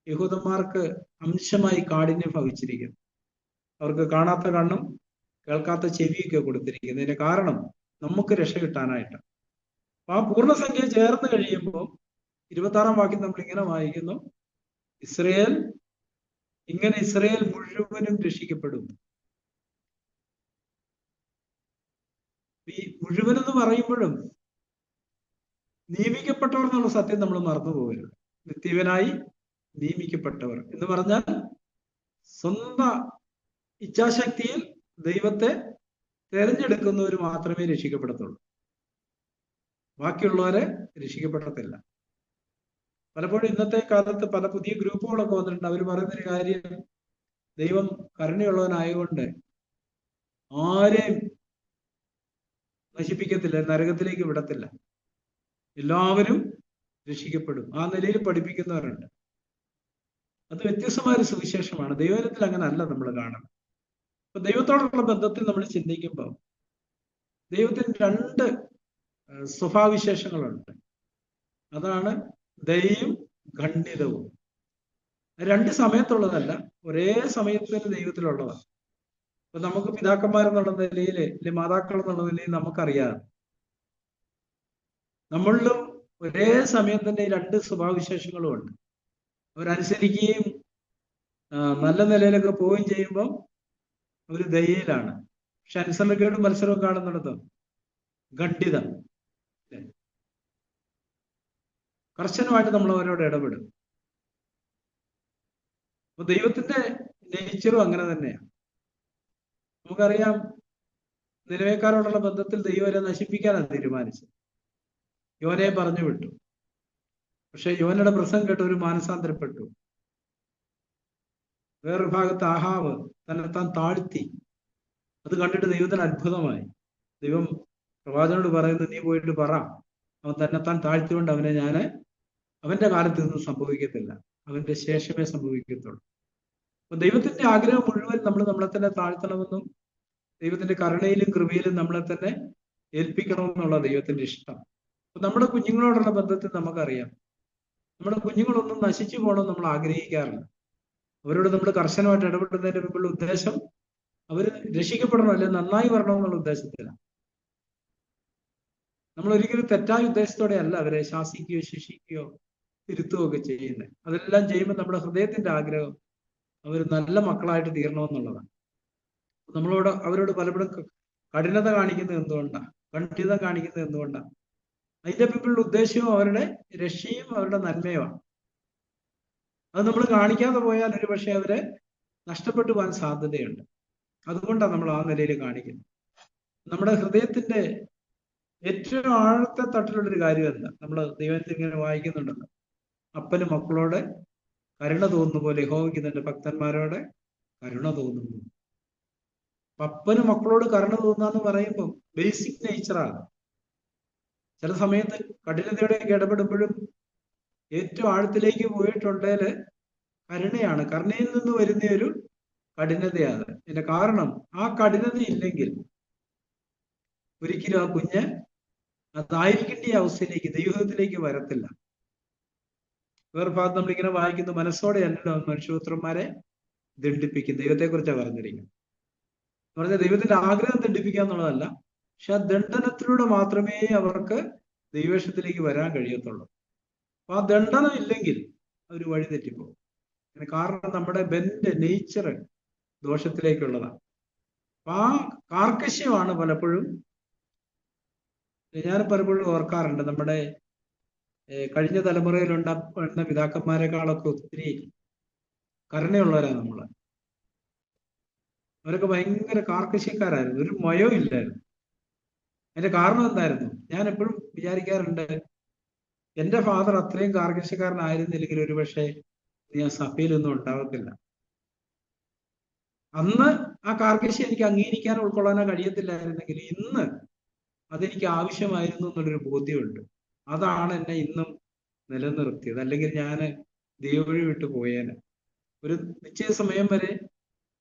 Speaker 1: യഹൂദന്മാർക്ക് അംശമായി കാഠിന്യം ഭവിച്ചിരിക്കുന്നു. അവർക്ക് കാണാത്ത കണ്ണും കേൾക്കാത്ത ചെവിയൊക്കെ കൊടുത്തിരിക്കുന്നു. ഇതിന്റെ കാരണം നമുക്ക് രക്ഷ കിട്ടാനായിട്ട്. ആ പൂർണ്ണസംഖ്യ ചേർന്ന് കഴിയുമ്പോൾ 26-ാം വാക്യം നമ്മൾ ഇങ്ങനെ വായിക്കുന്നു: ഇസ്രയേൽ മുഴുവനും രക്ഷിക്കപ്പെടും. ഈ മുഴുവൻ എന്ന് പറയുമ്പോഴും നിയമിക്കപ്പെട്ടവർ എന്നുള്ള സത്യം നമ്മൾ മറന്നുപോകരുത്. നിത്യവനായി നിയമിക്കപ്പെട്ടവർ എന്ന് പറഞ്ഞാൽ സ്വന്തം ഇച്ഛാശക്തിയിൽ ദൈവത്തെ തെരഞ്ഞെടുക്കുന്നവർ മാത്രമേ രക്ഷിക്കപ്പെടത്തുള്ളൂ. ബാക്കിയുള്ളവരെ രക്ഷിക്കപ്പെടത്തില്ല. പലപ്പോഴും ഇന്നത്തെ കാലത്ത് പല പുതിയ ഗ്രൂപ്പുകളൊക്കെ വന്നിട്ടുണ്ട്. അവർ പറയുന്നൊരു കാര്യം, ദൈവം കരുണയുള്ളവനായതുകൊണ്ട് ആരെയും നശിപ്പിക്കത്തില്ല, നരകത്തിലേക്ക് വിടത്തില്ല, എല്ലാവരും രക്ഷിക്കപ്പെടും. ആ നിലയിൽ പഠിപ്പിക്കുന്നവരുണ്ട്. അത് വ്യത്യസ്തമായ ഒരു സുവിശേഷമാണ്. ദൈവത്തിൽ അങ്ങനെ അല്ല നമ്മൾ കാണുന്നത്. അപ്പൊ ദൈവത്തോടുള്ള ബന്ധത്തിൽ നമ്മൾ ചിന്തിക്കുമ്പോൾ ദൈവത്തിന് 2 സ്വഭാവവിശേഷങ്ങളുണ്ട്. അതാണ് ദയയും ഖണ്ഡിതവും. 2 സമയത്തുള്ളതല്ല, ഒരേ സമയത്തിന് ദൈവത്തിലുള്ളതാണ്. അപ്പൊ നമുക്ക് പിതാക്കന്മാരെന്നുള്ള നിലയിൽ, അല്ലെ മാതാക്കൾ എന്നുള്ള നിലയിൽ നമുക്കറിയാം, നമ്മളിലും ഒരേ സമയം തന്നെ 2 സ്വഭാവവിശേഷങ്ങളും ഉണ്ട്. അവരനുസരിക്കുകയും നല്ല നിലയിലൊക്കെ പോവുകയും ചെയ്യുമ്പോൾ അവർ ദയയിലാണ്. പക്ഷെ അനുസരണക്കേടും മത്സരവും കാണുന്നിടത്ത് ഖണ്ഡിതം, കർശനമായിട്ട് നമ്മൾ അവരോട് ഇടപെടും. അപ്പൊ ദൈവത്തിന്റെ നേച്ചറും അങ്ങനെ തന്നെയാണ്. നമുക്കറിയാം, നിലവേക്കാരോടുള്ള ബന്ധത്തിൽ ദൈവം അവരെ നശിപ്പിക്കാനാണ് തീരുമാനിച്ചത്. യോനയെ പറഞ്ഞു വിട്ടു. പക്ഷെ യോനയുടെ പ്രസംഗം കേട്ട് ഒരു മാനസാന്തരപ്പെട്ടു. വേറൊരു ഭാഗത്ത് ആഹാവ് തന്നെത്താൻ താഴ്ത്തി. അത് കണ്ടിട്ട് ദൈവത്തിന് അത്ഭുതമായി. ദൈവം പ്രവാചകനോട് പറയുന്നത്, നീ പോയിട്ട് പറ, അവൻ തന്നെത്താൻ താഴ്ത്തിക്കൊണ്ട് അവന്റെ കാലത്ത് നിന്നും സംഭവിക്കത്തില്ല, അവന്റെ ശേഷമേ സംഭവിക്കത്തുള്ളൂ. അപ്പൊ ദൈവത്തിന്റെ ആഗ്രഹം മുഴുവൻ നമ്മൾ നമ്മളെ തന്നെ താഴ്ത്തണമെന്നും ദൈവത്തിന്റെ കരുണയിലും കൃപയിലും നമ്മളെ തന്നെ ഏൽപ്പിക്കണമെന്നുള്ള ദൈവത്തിന്റെ ഇഷ്ടം. അപ്പൊ നമ്മുടെ കുഞ്ഞുങ്ങളോടുള്ള ബന്ധത്തിൽ നമുക്കറിയാം, നമ്മുടെ കുഞ്ഞുങ്ങളൊന്നും നശിച്ചു പോകണമെന്ന് നമ്മൾ ആഗ്രഹിക്കാറില്ല. അവരോട് നമ്മൾ കർശനമായിട്ട് ഇടപെടുന്നതിന്റെ മുമ്പുള്ള ഉദ്ദേശം അവർ രക്ഷിക്കപ്പെടണം, അല്ലെങ്കിൽ നന്നായി വരണമെന്നുള്ള ഉദ്ദേശത്തിലാണ്. നമ്മൾ ഒരിക്കലും തെറ്റായ ഉദ്ദേശത്തോടെ അല്ല അവരെ ശാസിക്കുകയോ ശിക്ഷിക്കുകയോ തിരുത്തുകയോ ഒക്കെ ചെയ്യുന്നത്. അതെല്ലാം ചെയ്യുമ്പോൾ നമ്മുടെ ഹൃദയത്തിന്റെ ആഗ്രഹം അവർ നല്ല മക്കളായിട്ട് തീരണമെന്നുള്ളതാണ്. അവരോട് പലപ്പോഴും കഠിനത കാണിക്കുന്നത് എന്തുകൊണ്ടാണ്, കഠിനത കാണിക്കുന്നത് എന്തുകൊണ്ടാണ്? അതിന്റെ പിന്നിലുള്ള ഉദ്ദേശവും അവരുടെ രക്ഷയും അവരുടെ നന്മയുമാണ്. അത് നമ്മൾ കാണിക്കാതെ പോയാൽ ഒരു പക്ഷെ അവരെ നഷ്ടപ്പെട്ടു പോകാൻ സാധ്യതയുണ്ട്. അതുകൊണ്ടാണ് നമ്മൾ ആ നിലയിൽ കാണിക്കുന്നത്. നമ്മുടെ ഹൃദയത്തിന്റെ ഏറ്റവും ആഴത്തെ തട്ടിലുള്ളൊരു കാര്യം എന്താ? നമ്മൾ ദൈവത്തിൽ ഇങ്ങനെ വായിക്കുന്നുണ്ടല്ലോ, അപ്പന് മക്കളോട് കരുണ തോന്നുന്ന പോലെ യഹോവയ്ക്ക് തന്റെ ഭക്തന്മാരോട് കരുണ തോന്നുന്നു. അപ്പന് മക്കളോട് കരുണ തോന്നുക പറയുമ്പോൾ ബേസിക് നേച്ചറാണ്. ചില സമയത്ത് കഠിനതയോടെ ഇടപെടുമ്പോഴും ഏറ്റവും ആഴത്തിലേക്ക് പോയിട്ടുണ്ടെങ്കിൽ കരുണയാണ്. കരുണയിൽ നിന്ന് വരുന്ന ഒരു കഠിനതയാണ്. അതിന്റെ കാരണം ആ കഠിനത ഇല്ലെങ്കിൽ ഒരിക്കലും ആ കുഞ്ഞ് അതായിരിക്കേണ്ട അവസ്ഥയിലേക്ക് ദൈവത്തിലേക്ക് വരത്തില്ല. വേറെ ഭാഗത്ത് നമ്മളിങ്ങനെ വായിക്കുന്നു, മനസ്സോടെ അല്ലല്ലോ മനുഷ്യപുത്രന്മാരെ ദണ്ഡിപ്പിക്കും. ദൈവത്തെക്കുറിച്ചാണ് പറഞ്ഞിരിക്കുന്നത്. എന്ന് പറഞ്ഞാൽ ദൈവത്തിന്റെ ആഗ്രഹം ദണ്ഡിപ്പിക്കുക എന്നുള്ളതല്ല, പക്ഷെ ആ ദണ്ഡനത്തിലൂടെ മാത്രമേ അവർക്ക് ദൈവേഷത്തിലേക്ക് വരാൻ കഴിയത്തുള്ളൂ. അപ്പൊ ആ ദണ്ഡനം ഇല്ലെങ്കിൽ അവർ വഴി തെറ്റിപ്പോകും. കാരണം നമ്മുടെ നേച്ചർ ദോഷത്തിലേക്കുള്ളതാണ്. അപ്പൊ ആ കാർക്കശ്യമാണ് പലപ്പോഴും, ഞാൻ പലപ്പോഴും ഓർക്കാറുണ്ട്, നമ്മുടെ കഴിഞ്ഞ തലമുറയിലുണ്ടായിരുന്ന പിതാക്കന്മാരെക്കാളൊക്കെ ഒത്തിരി കരുണയുള്ളവരാണ് നമ്മള്. അവരൊക്കെ ഭയങ്കര കാർക്കശ്യക്കാരായിരുന്നു, ഒരു മയവും ഇല്ലായിരുന്നു. അതിന്റെ കാരണം എന്തായിരുന്നു? ഞാൻ എപ്പോഴും വിചാരിക്കാറുണ്ട്, എന്റെ ഫാദർ അത്രയും കാർക്കശ്യക്കാരനായിരുന്നില്ലെങ്കിൽ ഒരുപക്ഷെ ഞാൻ സഭയിലൊന്നും ഉണ്ടാവത്തില്ല. അന്ന് ആ കാർക്കശ്യം എനിക്ക് അംഗീകരിക്കാനോ ഉൾക്കൊള്ളാനോ കഴിയത്തില്ലായിരുന്നെങ്കിൽ ഇന്ന് അതെനിക്ക് ആവശ്യമായിരുന്നു എന്നുള്ളൊരു ബോധ്യമുണ്ട്. അതാണ് എന്നെ ഇന്നും നിലനിർത്തിയത്. അല്ലെങ്കിൽ ഞാൻ ദൈവവഴി വിട്ടു പോയേനെ. ഒരു നിശ്ചയ സമയം വരെ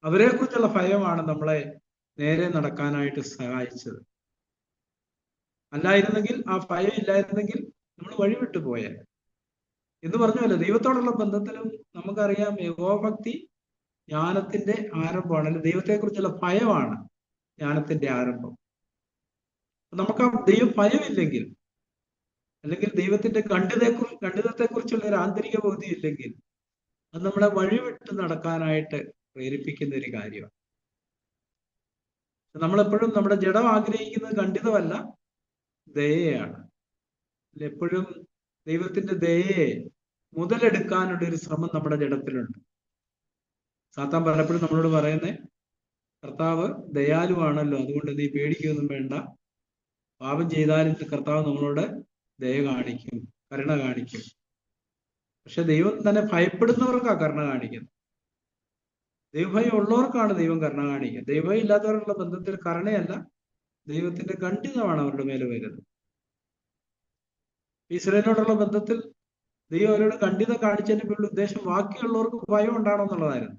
Speaker 1: അവരെ കുറിച്ചുള്ള ഭയമാണ് നമ്മളെ നേരെ നടക്കാനായിട്ട് സഹായിച്ചത്. അല്ലായിരുന്നെങ്കിൽ, ആ ഭയം ഇല്ലായിരുന്നെങ്കിൽ നമ്മൾ വഴിവിട്ടു പോയേനെ. എന്ന് പറഞ്ഞല്ലോ, ദൈവത്തോടുള്ള ബന്ധത്തിലും നമുക്കറിയാം യഹോഭക്തി ജ്ഞാനത്തിന്റെ ആരംഭമാണ്. അല്ലെങ്കിൽ ദൈവത്തെക്കുറിച്ചുള്ള ഭയമാണ് ജ്ഞാനത്തിന്റെ ആരംഭം. നമുക്ക് ആ ദൈവ ഭയമില്ലെങ്കിൽ, അല്ലെങ്കിൽ ദൈവത്തിന്റെ ഖണ്ഡിതത്തെക്കുറിച്ചുള്ള ഒരു ആന്തരിക ബോധ്യം ഇല്ലെങ്കിൽ, അത് നമ്മളെ വഴിവിട്ട് നടക്കാനായിട്ട് പ്രേരിപ്പിക്കുന്ന ഒരു കാര്യമാണ്. നമ്മളെപ്പോഴും നമ്മുടെ ജഡം ആഗ്രഹിക്കുന്നത് ഖണ്ഡിതമല്ല, ദയയാണ്. എപ്പോഴും ദൈവത്തിന്റെ ദയയെ മുതലെടുക്കാനുള്ള ഒരു ശ്രമം നമ്മുടെ ജഡത്തിലുണ്ട്. സാത്താൻ പലപ്പോഴും നമ്മളോട് പറയുന്നേ, കർത്താവ് ദയാലുവാണല്ലോ, അതുകൊണ്ട് നീ പേടിക്കുകയൊന്നും വേണ്ട, പാപം ചെയ്താലും കർത്താവ് നമ്മളോട് ദയ കാണിക്കും, കരുണ കാണിക്കും. പക്ഷെ ദൈവം തന്നെ ഭയപ്പെടുന്നവർക്കാണ് കരുണ കാണിക്കുന്നത്. ദൈവഭയം ഉള്ളവർക്കാണ് ദൈവം കരുണ കാണിക്കുന്നത്. ദൈവഭയം ഇല്ലാത്തവരുള്ള ബന്ധത്തിൽ കരുണയല്ല, ദൈവത്തിന്റെ ഖണ്ഡിതമാണ് അവരുടെ മേലെ വരുന്നത്. ഇസ്രായേലിനോടുള്ള ബന്ധത്തിൽ ദൈവം അവരോട് ഖണ്ഡിതം കാണിച്ചതിന്റെ പേരിൽ ഉദ്ദേശം ബാക്കിയുള്ളവർക്ക് ഭയം ഉണ്ടാവണം എന്നുള്ളതായിരുന്നു.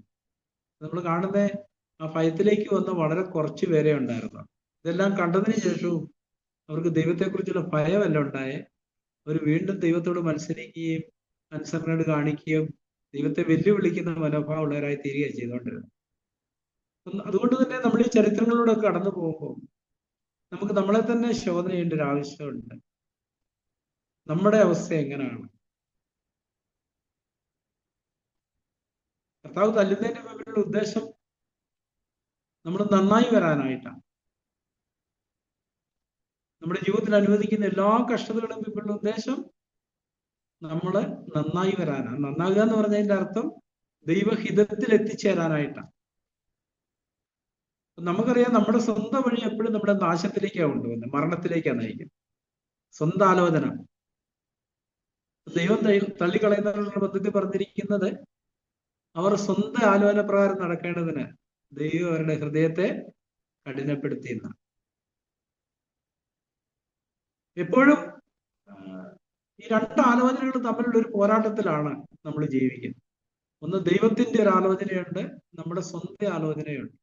Speaker 1: നമ്മൾ കാണുന്ന ആ ഭയത്തിലേക്ക് വന്ന വളരെ കുറച്ച് പേരെ ഉണ്ടായിരുന്നു. ഇതെല്ലാം കണ്ടതിന് ശേഷവും അവർക്ക് ദൈവത്തെക്കുറിച്ചുള്ള ഭയമല്ല ഉണ്ടായേ. അവർ വീണ്ടും ദൈവത്തോട് മത്സരിക്കുകയും അനുസരണയോട് കാണിക്കുകയും ദൈവത്തെ വെല്ലുവിളിക്കുന്ന മനോഭാവമുള്ളവരായി തീരുകയും ചെയ്തുകൊണ്ടിരുന്നു. അതുകൊണ്ട് തന്നെ നമ്മൾ ഈ ചരിത്രങ്ങളിലൂടെ കടന്നു പോകുമ്പോൾ നമുക്ക് നമ്മളെ തന്നെ ശോധന ചെയ്യേണ്ട ഒരു ആവശ്യമുണ്ട്. നമ്മുടെ അവസ്ഥ എങ്ങനെയാണ്? കർത്താവ് തല്ലുന്നതിന്റെ മുമ്പിലുള്ള ഉദ്ദേശം നമ്മൾ നന്നായി വരാനായിട്ടാണ്. നമ്മുടെ ജീവിതത്തിൽ അനുവദിക്കുന്ന എല്ലാ കഷ്ടതകളും മുമ്പിലുള്ള ഉദ്ദേശം നമ്മള് നന്നായി വരാനാണ്. നന്നാകുക എന്ന് പറഞ്ഞതിന്റെ അർത്ഥം ദൈവഹിതത്തിൽ എത്തിച്ചേരാനായിട്ടാണ്. നമുക്കറിയാം, നമ്മുടെ സ്വന്തം വഴി എപ്പോഴും നമ്മുടെ നാശത്തിലേക്കാണ് കൊണ്ടുപോകുന്നത്, മരണത്തിലേക്കാണ് നയിക്കുന്നത്. സ്വന്തം ആലോചന ദൈവം തള്ളിക്കളയുന്നവരുടെ ബന്ധത്തിൽ പറഞ്ഞിരിക്കുന്നത്, അവർ സ്വന്തം ആലോചന പ്രകാരം നടക്കേണ്ടതിന് ദൈവം അവരുടെ ഹൃദയത്തെ കഠിനപ്പെടുത്തിയെന്നാണ്. എപ്പോഴും ഈ രണ്ട് ആലോചനകൾ തമ്മിലുള്ള ഒരു പോരാട്ടത്തിലാണ് നമ്മൾ ജീവിക്കുന്നത്. ഒന്ന് ദൈവത്തിന്റെ ഒരു ആലോചനയുണ്ട്, നമ്മുടെ സ്വന്തം ആലോചനയുണ്ട്.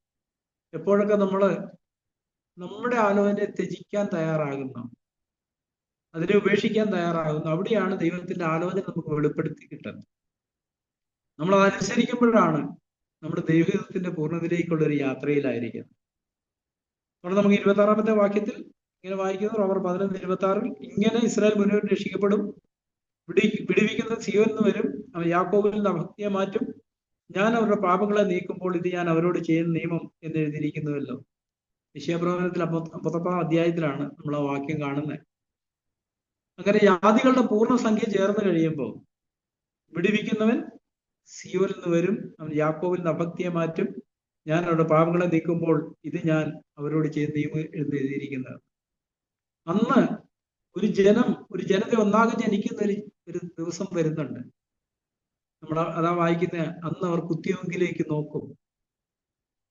Speaker 1: എപ്പോഴൊക്കെ നമ്മൾ നമ്മുടെ ആലോചനയെ ത്യജിക്കാൻ തയ്യാറാകുന്നു, അതിനെ ഉപേക്ഷിക്കാൻ തയ്യാറാകുന്നു, അവിടെയാണ് ദൈവത്തിന്റെ ആലോചന നമുക്ക് വെളിപ്പെടുത്തി കിട്ടുന്നത്. നമ്മൾ അതനുസരിക്കുമ്പോഴാണ് നമ്മുടെ ദൈവത്തിന്റെ പൂർണ്ണതയിലേക്കുള്ള ഒരു യാത്രയിലായിരിക്കുന്നത്. അവിടെ നമുക്ക് 26-ാമത്തെ വാക്യത്തിൽ ഇങ്ങനെ വായിക്കുന്നു, റോമർ 11:26, ഇങ്ങനെ ഇസ്രായേൽ മുഴുവൻ രക്ഷിക്കപ്പെടും, വിടുവിക്കുന്ന സിയോനിൽ നിന്ന് വരും, അവൻ യാക്കോബിൽ നിന്ന് അഭക്തിയെ മാറ്റും, ഞാൻ അവരുടെ പാപങ്ങളെ നീക്കുമ്പോൾ ഇത് ഞാൻ അവരോട് ചെയ്യുന്ന നിയമം എന്ന് എഴുതിയിരിക്കുന്നുവല്ലോ. യെശയ്യാപ്രവചനത്തിൽ 58-ാം അധ്യായത്തിലാണ് നമ്മൾ ആ വാക്യം കാണുന്നത്. അങ്ങനെ ജാതികളുടെ പൂർണ്ണ സംഖ്യ ചേർന്ന് കഴിയുമ്പോൾ വിടുവിക്കുന്നവൻ സിയോനിൽ നിന്ന് വരും, അവൻ യാക്കോബിൽ നിന്ന് അഭക്തിയെ മാറ്റും, ഞാൻ അവരുടെ പാപങ്ങളെ നീക്കുമ്പോൾ ഇത് ഞാൻ അവരോട് ചെയ്യുന്ന നിയമം എന്ന് എഴുതിയിരിക്കുന്നത്. അന്ന് ഒരു ജനത ഒന്നാകെ ജനിക്കുന്ന ഒരു ദിവസം വരുന്നുണ്ട്. നമ്മൾ അതാ വായിക്കുന്ന, അന്ന് അവർ കുത്തിയോങ്കിലേക്ക് നോക്കും,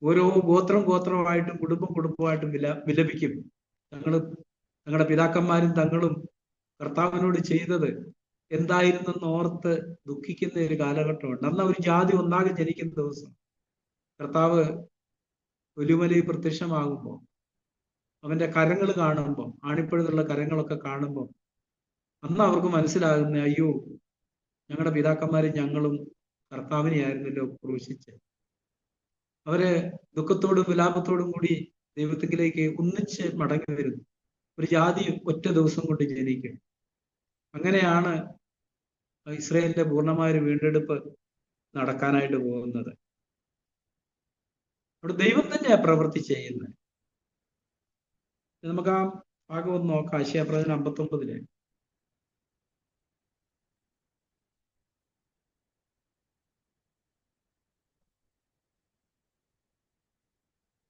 Speaker 1: ഓരോ ഗോത്രമായിട്ടും കുടുംബമായിട്ടും വിലപിക്കും. തങ്ങളുടെ പിതാക്കന്മാരും തങ്ങളും കർത്താവിനോട് ചെയ്തത് എന്തായിരുന്നെന്ന് ഓർത്ത് ദുഃഖിക്കുന്ന ഒരു കാലഘട്ടമുണ്ട്. അന്ന് ഒരു ജാതി ഒന്നാകെ ജനിക്കുന്ന ദിവസം കർത്താവ് ഒലിമലയിൽ പ്രത്യക്ഷമാകുമ്പോൾ അവന്റെ കരങ്ങൾ കാണുമ്പോൾ, ആണിപ്പഴുതുള്ള കരങ്ങളൊക്കെ കാണുമ്പോൾ, അന്ന് അവർക്ക് മനസ്സിലാകുന്ന, അയ്യോ, ഞങ്ങളുടെ പിതാക്കന്മാരും ഞങ്ങളും കർത്താവിനെയായിരുന്നല്ലോ ക്രൂശിച്ച്. അവര് ദുഃഖത്തോടും വിലാപത്തോടും കൂടി ദൈവത്തിലേക്ക് ഒന്നിച്ച് മടങ്ങി വരുന്നു. ഒരു ജാതി ഒറ്റ ദിവസം കൊണ്ട് ജനിക്കും. അങ്ങനെയാണ് ഇസ്രായേലിന്റെ പൂർണ്ണമായ ഒരു വീണ്ടെടുപ്പ് നടക്കാനായിട്ട് പോകുന്നത്. അവിടെ ദൈവം തന്നെയാണ് പ്രവൃത്തി ചെയ്യുന്നത്. നമുക്ക് ആ ഭാഗം ഒന്ന് നോക്കാം. യെശയ്യാപ്രവചനം 59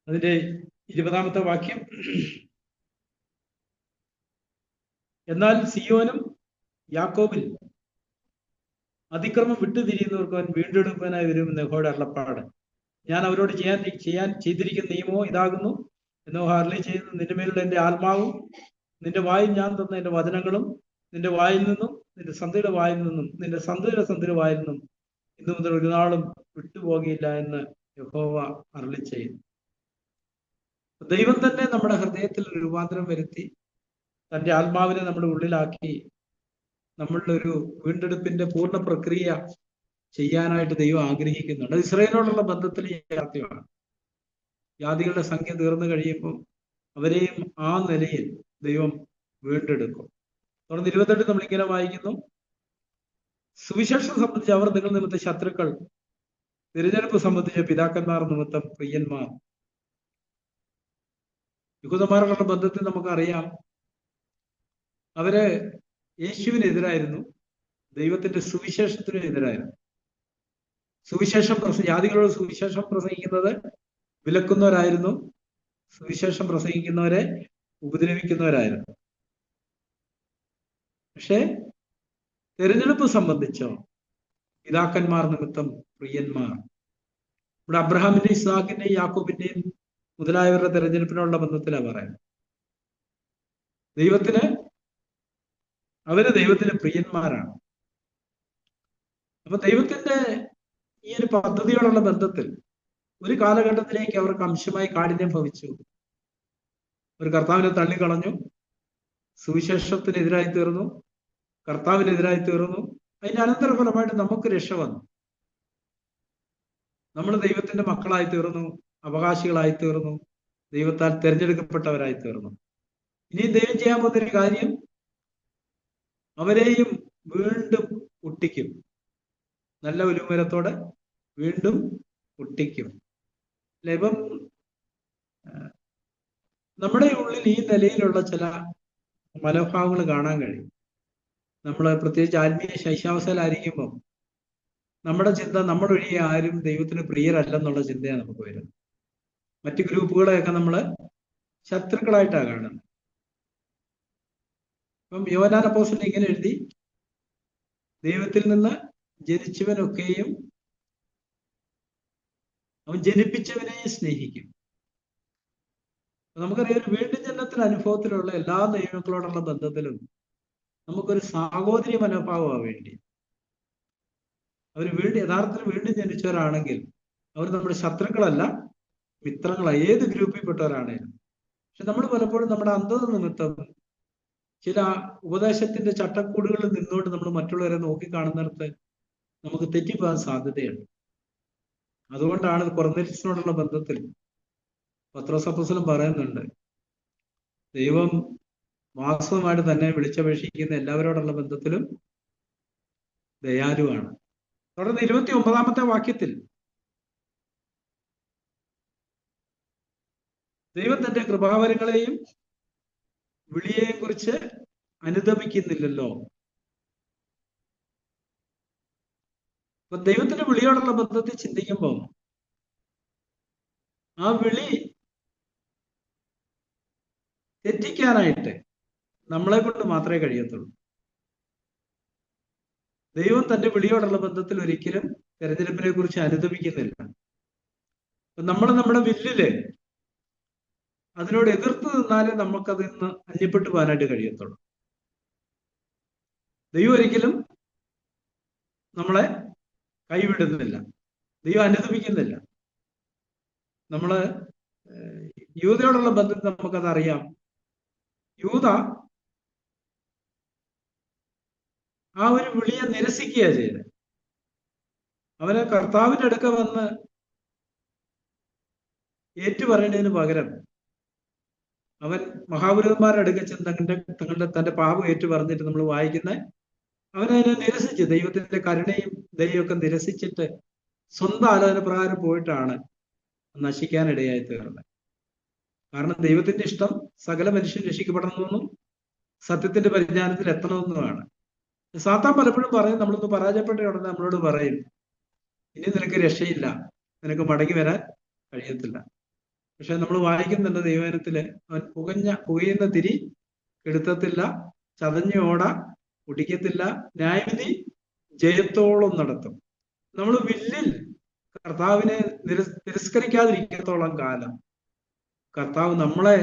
Speaker 1: അതിന്റെ 20-ാമത്തെ വാക്യം, എന്നാൽ സിയോനും യാക്കോബിൽ അതിക്രമം വിട്ടുതിരിയുന്നവർക്ക് അവൻ വീണ്ടെടുക്കാനായി വരുമെന്ന് യഹോവയുടെ അരുളപ്പാട്. ഞാൻ അവരോട് ചെയ്തിരിക്കുന്ന നിയമമോ ഇതാകുന്നു എന്നോ അരുളി ചെയ്യുന്നു, നിന്റെ മേലുള്ള എന്റെ ആത്മാവും നിന്റെ വായിൽ ഞാൻ തന്ന എന്റെ വചനങ്ങളും നിന്റെ വായിൽ നിന്നും നിന്റെ സന്ധിയുടെ വായിൽ നിന്നും നിന്റെ സന്ധിയുടെ വായിൽ നിന്നും ഇന്നു മുതൽ ഒരു നാളും വിട്ടുപോകില്ല എന്ന് യഹോവ അരുളി ചെയ്യുന്നു. ദൈവം തന്നെ നമ്മുടെ ഹൃദയത്തിൽ ഒരു രൂപാന്തരം വരുത്തി തന്റെ ആത്മാവിനെ നമ്മുടെ ഉള്ളിലാക്കി നമ്മളുടെ ഒരു വീണ്ടെടുപ്പിന്റെ പൂർണ്ണ പ്രക്രിയ ചെയ്യാനായിട്ട് ദൈവം ആഗ്രഹിക്കുന്നുണ്ട്. അത് ഇസ്രായേലിനോടുള്ള ബന്ധത്തിൽ യാഥാർത്ഥ്യമാണ്. ജാതികളുടെ സംഖ്യ തീർന്നു കഴിയുമ്പോൾ അവരെയും ആ നിലയിൽ ദൈവം വീണ്ടെടുക്കും. തുടർന്ന് 28 നമ്മളിങ്ങനെ വായിക്കുന്നു, സുവിശേഷം സംബന്ധിച്ച് അവർ നിങ്ങൾ നിമിത്തം ശത്രുക്കൾ, തിരഞ്ഞെടുപ്പ് സംബന്ധിച്ച പിതാക്കന്മാർ നിമിത്തം പ്രിയന്മാർ. യഹൂദന്മാരുടെ ബന്ധത്തിൽ നമുക്കറിയാം, അവര് യേശുവിനെതിരായിരുന്നു, ദൈവത്തിന്റെ സുവിശേഷത്തിനും എതിരായിരുന്നു. ജാതികളോട് സുവിശേഷം പ്രസംഗിക്കുന്നത് വിലക്കുന്നവരായിരുന്നു, സുവിശേഷം പ്രസംഗിക്കുന്നവരെ ഉപദ്രവിക്കുന്നവരായിരുന്നു. പക്ഷെ തെരഞ്ഞെടുപ്പ് സംബന്ധിച്ചോ പിതാക്കന്മാർ നിമിത്തം പ്രിയന്മാർ. ഇവിടെ അബ്രഹാമിന്റെയും ഇസ്ഹാക്കിന്റെയും യാക്കോബിന്റെയും മുതലായവരുടെ തെരഞ്ഞെടുപ്പിനുള്ള ബന്ധത്തിലാണ് പറയുന്നത്. അവര് ദൈവത്തിന് പ്രിയന്മാരാണ്. അപ്പൊ ദൈവത്തിന്റെ ഈ ഒരു പദ്ധതിയോടുള്ള ബന്ധത്തിൽ ഒരു കാലഘട്ടത്തിലേക്ക് അവർക്ക് അംശമായി കാഠിന്യം ഭവിച്ചു. ഒരു കർത്താവിനെ തള്ളിക്കളഞ്ഞു, സുവിശേഷത്തിനെതിരായി തീർന്നു, കർത്താവിനെതിരായി തീർന്നു. അതിന്റെ അനന്തരഫലമായിട്ട് നമുക്ക് രക്ഷ വന്നു. നമ്മൾ ദൈവത്തിന്റെ മക്കളായി തീർന്നു, അവകാശികളായി തീർന്നു, ദൈവത്താൽ തിരഞ്ഞെടുക്കപ്പെട്ടവരായി തീർന്നു. ഇനി ദൈവം ചെയ്യാൻ പോകുന്നൊരു കാര്യം, അവരെയും വീണ്ടും ഒട്ടിക്കും. നല്ല ഉലുമരത്തോടെ വീണ്ടും ഒട്ടിക്കും. അല്ലെ? ഇപ്പം നമ്മുടെ ഉള്ളിൽ ഈ നിലയിലുള്ള ചില മനോഭാവങ്ങൾ കാണാൻ കഴിയും. നമ്മൾ പ്രത്യേകിച്ച് ആത്മീയ ശൈശാവസ്ഥയിലായിരിക്കുമ്പോൾ നമ്മുടെ ചിന്ത, നമ്മുടെ ഒഴികെ ആരും ദൈവത്തിന് പ്രിയരല്ലെന്നുള്ള ചിന്തയാണ് നമുക്ക് വരുന്നത്. മറ്റു ഗ്രൂപ്പുകളെയൊക്കെ നമ്മൾ ശത്രുക്കളായിട്ടാണ് കാണുന്നത്. ഇപ്പം യോഹന്നാൻ അപ്പോസ്തലൻ ഇങ്ങനെ എഴുതി, ദൈവത്തിൽ നിന്ന് ജനിച്ചവനൊക്കെയും അവൻ ജനിപ്പിച്ചവനെയും സ്നേഹിക്കും. നമുക്കറിയാം, ഒരു വീണ്ടും ജനനത്തിന് അനുഭവത്തിലുള്ള എല്ലാ ദൈവങ്ങളോടുള്ള ബന്ധത്തിലും നമുക്കൊരു സാഹോദര്യ മനോഭാവമാണ് വേണ്ടി. അവർ യഥാർത്ഥത്തിൽ വീണ്ടും ജനിച്ചവരാണെങ്കിൽ അവർ നമ്മുടെ ശത്രുക്കളല്ല, മിത്രങ്ങളാണ്, ഏത് ഗ്രൂപ്പിൽപ്പെട്ടവരാണേലും. പക്ഷെ നമ്മൾ പലപ്പോഴും നമ്മുടെ അന്ധത നിമിത്തം ചില ഉപദേശത്തിന്റെ ചട്ടക്കൂടുകളിൽ നിന്നുകൊണ്ട് നമ്മൾ മറ്റുള്ളവരെ നോക്കിക്കാണുന്നിടത്ത് നമുക്ക് തെറ്റിപ്പോകാൻ സാധ്യതയുണ്ട്. അതുകൊണ്ടാണ് കൊർന്നേലിയസിനോടുള്ള ബന്ധത്തിൽ പത്രോസ് അപ്പോസ്തലൻ പറയുന്നുണ്ട്, ദൈവം വാസ്തവമായിട്ട് തന്നെ വിളിച്ചപേക്ഷിക്കുന്ന എല്ലാവരോടുള്ള ബന്ധത്തിലും ദയാലുവാണ്. തുടർന്ന് 29-ാമത്തെ വാക്യത്തിൽ ദൈവം തന്റെ കൃപാവരങ്ങളെയും വിളിയെയും കുറിച്ച് അനുദമിക്കുന്നില്ലല്ലോ. അപ്പൊ ദൈവത്തിന്റെ വിളിയോടുള്ള ബന്ധത്തിൽ ചിന്തിക്കുമ്പോൾ ആ വിളി തെറ്റിക്കാനായിട്ട് നമ്മളെ കൊണ്ട് മാത്രമേ കഴിയത്തുള്ളൂ. ദൈവം തന്റെ വിളിയോടുള്ള ബന്ധത്തിൽ ഒരിക്കലും തെരഞ്ഞെടുപ്പിനെ കുറിച്ച് അനുദമിക്കുന്നില്ല. നമ്മൾ നമ്മുടെ വില്ലില് അതിനോട് എതിർത്ത് നിന്നാലേ നമുക്കതിൽ നിന്ന് അന്യപ്പെട്ടു പോകാനായിട്ട് കഴിയത്തുള്ളൂ. ദൈവം ഒരിക്കലും നമ്മളെ കൈവിടുന്നില്ല, ദൈവം അനുദമിക്കുന്നില്ല. നമ്മള് യൂദയോടുള്ള ബന്ധത്തിൽ നമുക്കതറിയാം. യൂദ ആ ഒരു വിളിയെ നിരസിക്കുക ചെയ്ത്. അവന് കർത്താവിന്റെ അടുക്ക വന്ന് ഏറ്റുപറയേണ്ടതിന് പകരം അവൻ മഹാപുരോഹിതന്മാരുടെ അടുക്ക ചെന്ന് തന്റെ പാപം ഏറ്റു പറഞ്ഞിട്ട് നമ്മൾ വായിക്കുന്ന അവനതിനെ നിരസിച്ച്, ദൈവത്തിന്റെ കരുണയും ദൈവമൊക്കെ നിരസിച്ചിട്ട് സ്വന്തം ആലോചന പ്രകാരം പോയിട്ടാണ് നശിക്കാനിടയായി തീർന്നത്. കാരണം ദൈവത്തിന്റെ ഇഷ്ടം സകല മനുഷ്യൻ രക്ഷിക്കപ്പെടണമെന്നും സത്യത്തിന്റെ പരിജ്ഞാനത്തിൽ എത്തണമെന്നുമാണ്. സാത്താൻ പലപ്പോഴും പറയും, നമ്മളൊന്ന് പരാജയപ്പെട്ട ഉടനെ നമ്മളോട് പറയും, ഇനി നിനക്ക് രക്ഷയില്ല, നിനക്ക് മടങ്ങി വരാൻ കഴിയത്തില്ല. പക്ഷെ നമ്മൾ വായിക്കുന്നുണ്ട് ദൈവവചനത്തില്, അവൻ പുകയുന്ന തിരി കെടുത്തത്തില്ല, ചതഞ്ഞ ഓട കുടിക്കത്തില്ല, ന്യായവിധി ജയത്തോളം നടത്തും. നമ്മൾ വില്ലിൽ കർത്താവിനെ തിരസ്കരിക്കാതിരിക്കത്തോളം കാലം കർത്താവ് നമ്മളെ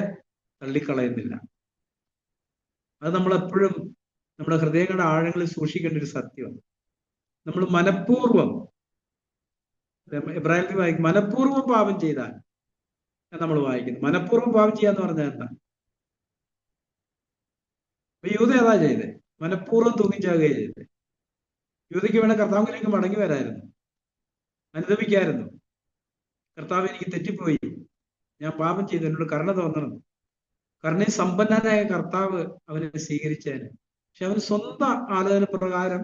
Speaker 1: തള്ളിക്കളയുന്നില്ല. അത് നമ്മളെപ്പോഴും നമ്മുടെ ഹൃദയങ്ങളുടെ ആഴങ്ങളിൽ സൂക്ഷിക്കേണ്ട ഒരു സത്യമാണ്. നമ്മൾ മനഃപൂർവ്വം, ഇബ്രാഹിം വായിക്കും, മനഃപൂർവ്വം പാപം ചെയ്താൽ നമ്മൾ വായിക്കുന്നു. മനഃപൂർവ്വം പാപം ചെയ്യാന്ന് പറഞ്ഞാൽ എന്താ? അപ്പൊ യൂദ ഏതാ ചെയ്തേ? മനഃപൂർവ്വം തൂങ്ങിച്ചാകുകയാണ് ചെയ്തത്. യൂദയ്ക്ക് വേണേൽ കർത്താവിലേക്ക് മടങ്ങി വരായിരുന്നു, അനുദമിക്കായിരുന്നു. കർത്താവ്, എനിക്ക് തെറ്റിപ്പോയി, ഞാൻ പാപം ചെയ്തു, എന്നോട് കരുണ തോന്നണം. കരുണയിൽ സമ്പന്നനായ കർത്താവ് അവനെ സ്വീകരിച്ചേനെ. പക്ഷെ അവൻ സ്വന്തം ആലോചന പ്രകാരം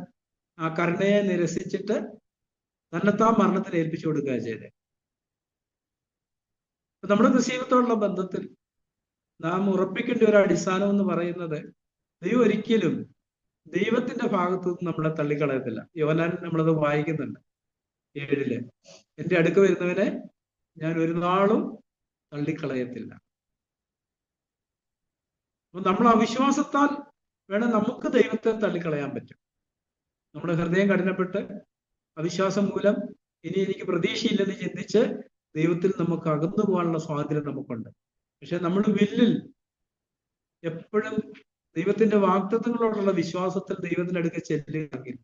Speaker 1: ആ കരുണയെ നിരസിച്ചിട്ട് തന്നെത്താൻ മരണത്തിന് ഏൽപ്പിച്ചു കൊടുക്കുക ചെയ്തേ. നമ്മുടെ നസീബത്തോടുള്ള ബന്ധത്തിൽ നാം ഉറപ്പിക്കേണ്ട ഒരു അടിസ്ഥാനം എന്ന് പറയുന്നത്, ദൈവം ഒരിക്കലും ദൈവത്തിന്റെ ഭാഗത്തു നിന്ന് നമ്മളെ തള്ളിക്കളയത്തില്ല. യോഹന്നാൻ നമ്മളത് വായിക്കുന്നുണ്ട് 7 എന്റെ അടുക്ക വരുന്നവനെ ഞാൻ ഒരു നാളും തള്ളിക്കളയത്തില്ല. അപ്പൊ നമ്മൾ അവിശ്വാസത്താൽ വേണം നമുക്ക് ദൈവത്തെ തള്ളിക്കളയാൻ പറ്റും. നമ്മുടെ ഹൃദയം കഠിനപ്പെട്ട് അവിശ്വാസം മൂലം ഇനി എനിക്ക് പ്രതീക്ഷയില്ലെന്ന് ചിന്തിച്ച് ദൈവത്തിൽ നമുക്ക് അകന്നു പോകാനുള്ള സ്വാതന്ത്ര്യം നമുക്കുണ്ട്. പക്ഷെ നമ്മൾ വില്ലിൽ എപ്പോഴും ദൈവത്തിന്റെ വാഗ്ദത്തങ്ങളോടുള്ള വിശ്വാസത്തിൽ ദൈവത്തിന്റെ അടുക്ക ചെല്ലുകയാണെങ്കിൽ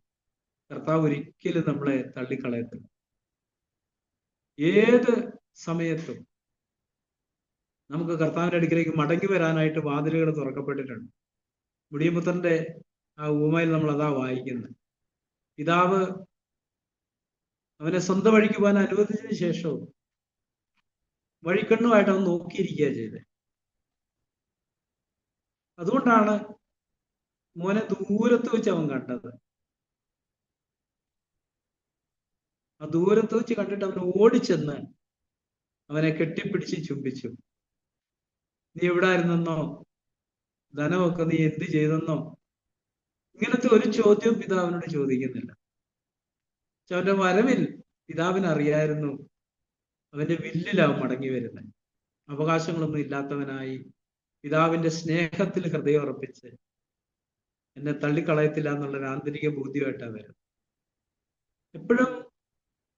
Speaker 1: കർത്താവ് ഒരിക്കലും നമ്മളെ തള്ളിക്കളയത്തില്ല. ഏത് സമയത്തും നമുക്ക് കർത്താവിന്റെ അടുക്കിലേക്ക് മടങ്ങി വരാനായിട്ട് വാതിലുകൾ തുറക്കപ്പെട്ടിട്ടുണ്ട്. മുടിയപുത്രന്റെ ആ ഊമയിൽ നമ്മൾ അതാ വായിക്കുന്നത്. പിതാവ് അവനെ സ്വന്തം വഴിക്ക് പോകാൻ അനുവദിച്ചതിന് ശേഷവും വഴിക്കണ്ണുമായിട്ട് അവൻ നോക്കിയിരിക്കുക ചെയ്തത്. അതുകൊണ്ടാണ് മോനെ ദൂരത്ത് വെച്ച് അവൻ കണ്ടത്. ആ ദൂരത്ത് വെച്ച് കണ്ടിട്ട് അവൻ ഓടിച്ചെന്ന് അവനെ കെട്ടിപ്പിടിച്ച് ചുംബിച്ചു. നീ എവിടായിരുന്നെന്നോ, ധനമൊക്കെ നീ എന്ത് ചെയ്തെന്നോ, ഇങ്ങനത്തെ ഒരു ചോദ്യം പിതാവിനോട് ചോദിക്കുന്നില്ല. പക്ഷെ അവന്റെ വരവിൽ പിതാവിന് അറിയായിരുന്നു അവന്റെ വില്ലിലാവും മടങ്ങി വരുന്നത്. അവകാശങ്ങളൊന്നും ഇല്ലാത്തവനായി പിതാവിന്റെ സ്നേഹത്തിൽ ഹൃദയം ഉറപ്പിച്ച് എന്നെ തള്ളിക്കളയത്തില്ല എന്നുള്ളൊരു ആന്തരിക ബോധ്യമായിട്ടാണ് വരുന്നത്. എപ്പോഴും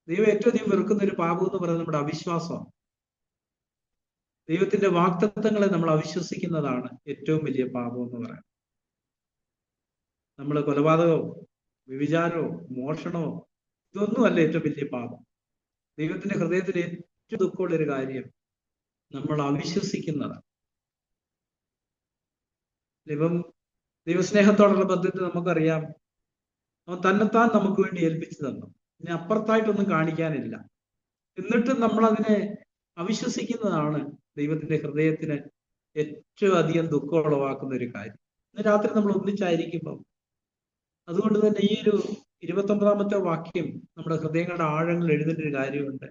Speaker 1: ദൈവം ഏറ്റവും അധികം വെറുക്കുന്ന ഒരു പാപം എന്ന് പറയുന്നത് നമ്മുടെ അവിശ്വാസമാണ്. ദൈവത്തിന്റെ വാഗ്ദത്തങ്ങളെ നമ്മൾ അവിശ്വസിക്കുന്നതാണ് ഏറ്റവും വലിയ പാപം എന്ന് പറയുന്നത്. നമ്മൾ കൊലപാതകമോ വ്യഭിചാരമോ മോഷണമോ ഇതൊന്നുമല്ല ഏറ്റവും വലിയ പാപം. ദൈവത്തിന്റെ ഹൃദയത്തിൽ ഏറ്റവും ദുഃഖമുള്ള ഒരു കാര്യം നമ്മൾ അവിശ്വസിക്കുന്നതാണ്. ദൈവം ദൈവസ്നേഹത്തോടുള്ള ബന്ധത്തിൽ നമുക്കറിയാം, അവൻ തന്നെത്താൻ നമുക്ക് വേണ്ടി ഏൽപ്പിച്ചു തന്നു. ഇനി അപ്പുറത്തായിട്ടൊന്നും കാണിക്കാനില്ല. എന്നിട്ടും നമ്മൾ അതിനെ അവിശ്വസിക്കുന്നതാണ് ദൈവത്തിന്റെ ഹൃദയത്തിന് ഏറ്റവും അധികം ദുഃഖം ഉളവാക്കുന്ന ഒരു കാര്യം. ഇന്ന് രാത്രി നമ്മൾ ഒന്നിച്ചായിരിക്കുമ്പോൾ അതുകൊണ്ട് തന്നെ ഈ ഒരു 29-ാമത്തെ വാക്യം നമ്മുടെ ഹൃദയങ്ങളുടെ ആഴങ്ങളിൽ എഴുതേണ്ട ഒരു കാര്യമുണ്ട്.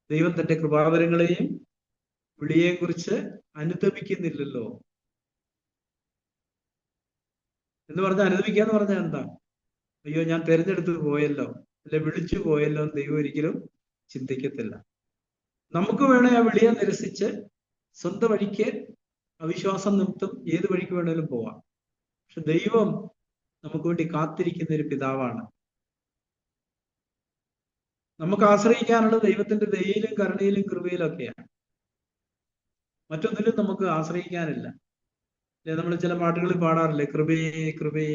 Speaker 1: ദൈവം തന്റെ കൃപാവരങ്ങളെയും വിളിയെയും കുറിച്ച് അനുതപിക്കുന്നില്ലല്ലോ എന്ന് പറഞ്ഞാൽ, അനുദപിക്കുക എന്ന് പറഞ്ഞാൽ എന്താ? അയ്യോ, ഞാൻ തിരഞ്ഞെടുത്ത് പോയല്ലോ, അല്ലെ വിളിച്ചു പോയല്ലോ എന്ന് ദൈവം ഒരിക്കലും ചിന്തിക്കത്തില്ല. നമുക്ക് വേണേ ആ വിളിയെ നിരസിച്ച് സ്വന്തം വഴിക്ക് അവിശ്വാസം നിമിത്തം ഏത് വഴിക്ക് വേണേലും പോവാം. പക്ഷെ ദൈവം നമുക്ക് വേണ്ടി കാത്തിരിക്കുന്ന ഒരു പിതാവാണ്. നമുക്ക് ആശ്രയിക്കാനുള്ളത് ദൈവത്തിന്റെ ദയയിലും കരുണയിലും കൃപയിലും ഒക്കെയാണ്. മറ്റൊന്നിലും നമുക്ക് ആശ്രയിക്കാനില്ല. നമ്മൾ ചില പാട്ടുകളിൽ പാടാറില്ലേ, കൃപേ കൃപേ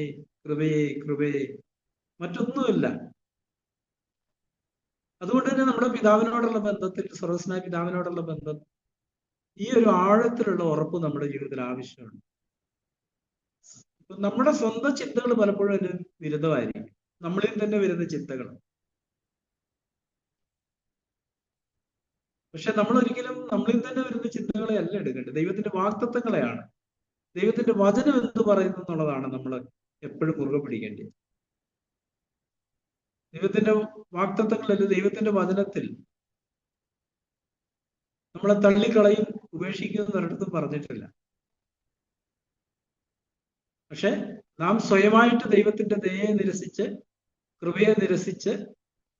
Speaker 1: കൃപേ കൃപേ, മറ്റൊന്നുമില്ല. അതുകൊണ്ട് തന്നെ നമ്മുടെ പിതാവിനോടുള്ള ബന്ധത്തിൽ, സ്വർഗ്ഗസ്ഥനായ പിതാവിനോടുള്ള ബന്ധം, ഈ ഒരു ആഴത്തിലുള്ള ഉറപ്പ് നമ്മുടെ ജീവിതത്തിൽ ആവശ്യമാണ്. നമ്മുടെ സ്വന്തം ചിന്തകൾ പലപ്പോഴും അതിന് വിരുദ്ധമായിരിക്കും, നമ്മളിൽ തന്നെ വരുന്ന ചിന്തകൾ. പക്ഷെ നമ്മൾ ഒരിക്കലും നമ്മളിൽ തന്നെ വരുന്ന ചിന്തകളെ അല്ല എടുക്കേണ്ടത്, ദൈവത്തിന്റെ വാഗ്ദത്തങ്ങളെയാണ്. ദൈവത്തിന്റെ വചനം എന്ത് പറയുന്നു എന്നുള്ളതാണ് നമ്മൾ എപ്പോഴും മുറുകെ പിടിക്കേണ്ടത്. ദൈവത്തിന്റെ വാഗ്ദത്തങ്ങളിൽ, ദൈവത്തിന്റെ വചനത്തിൽ നമ്മളെ തള്ളിക്കളയും ഉപേക്ഷിക്കും എന്നൊരിടത്തും പറഞ്ഞിട്ടില്ല. പക്ഷെ നാം സ്വയമായിട്ട് ദൈവത്തിന്റെ ദയയെ നിരസിച്ച്, കൃപയെ നിരസിച്ച്,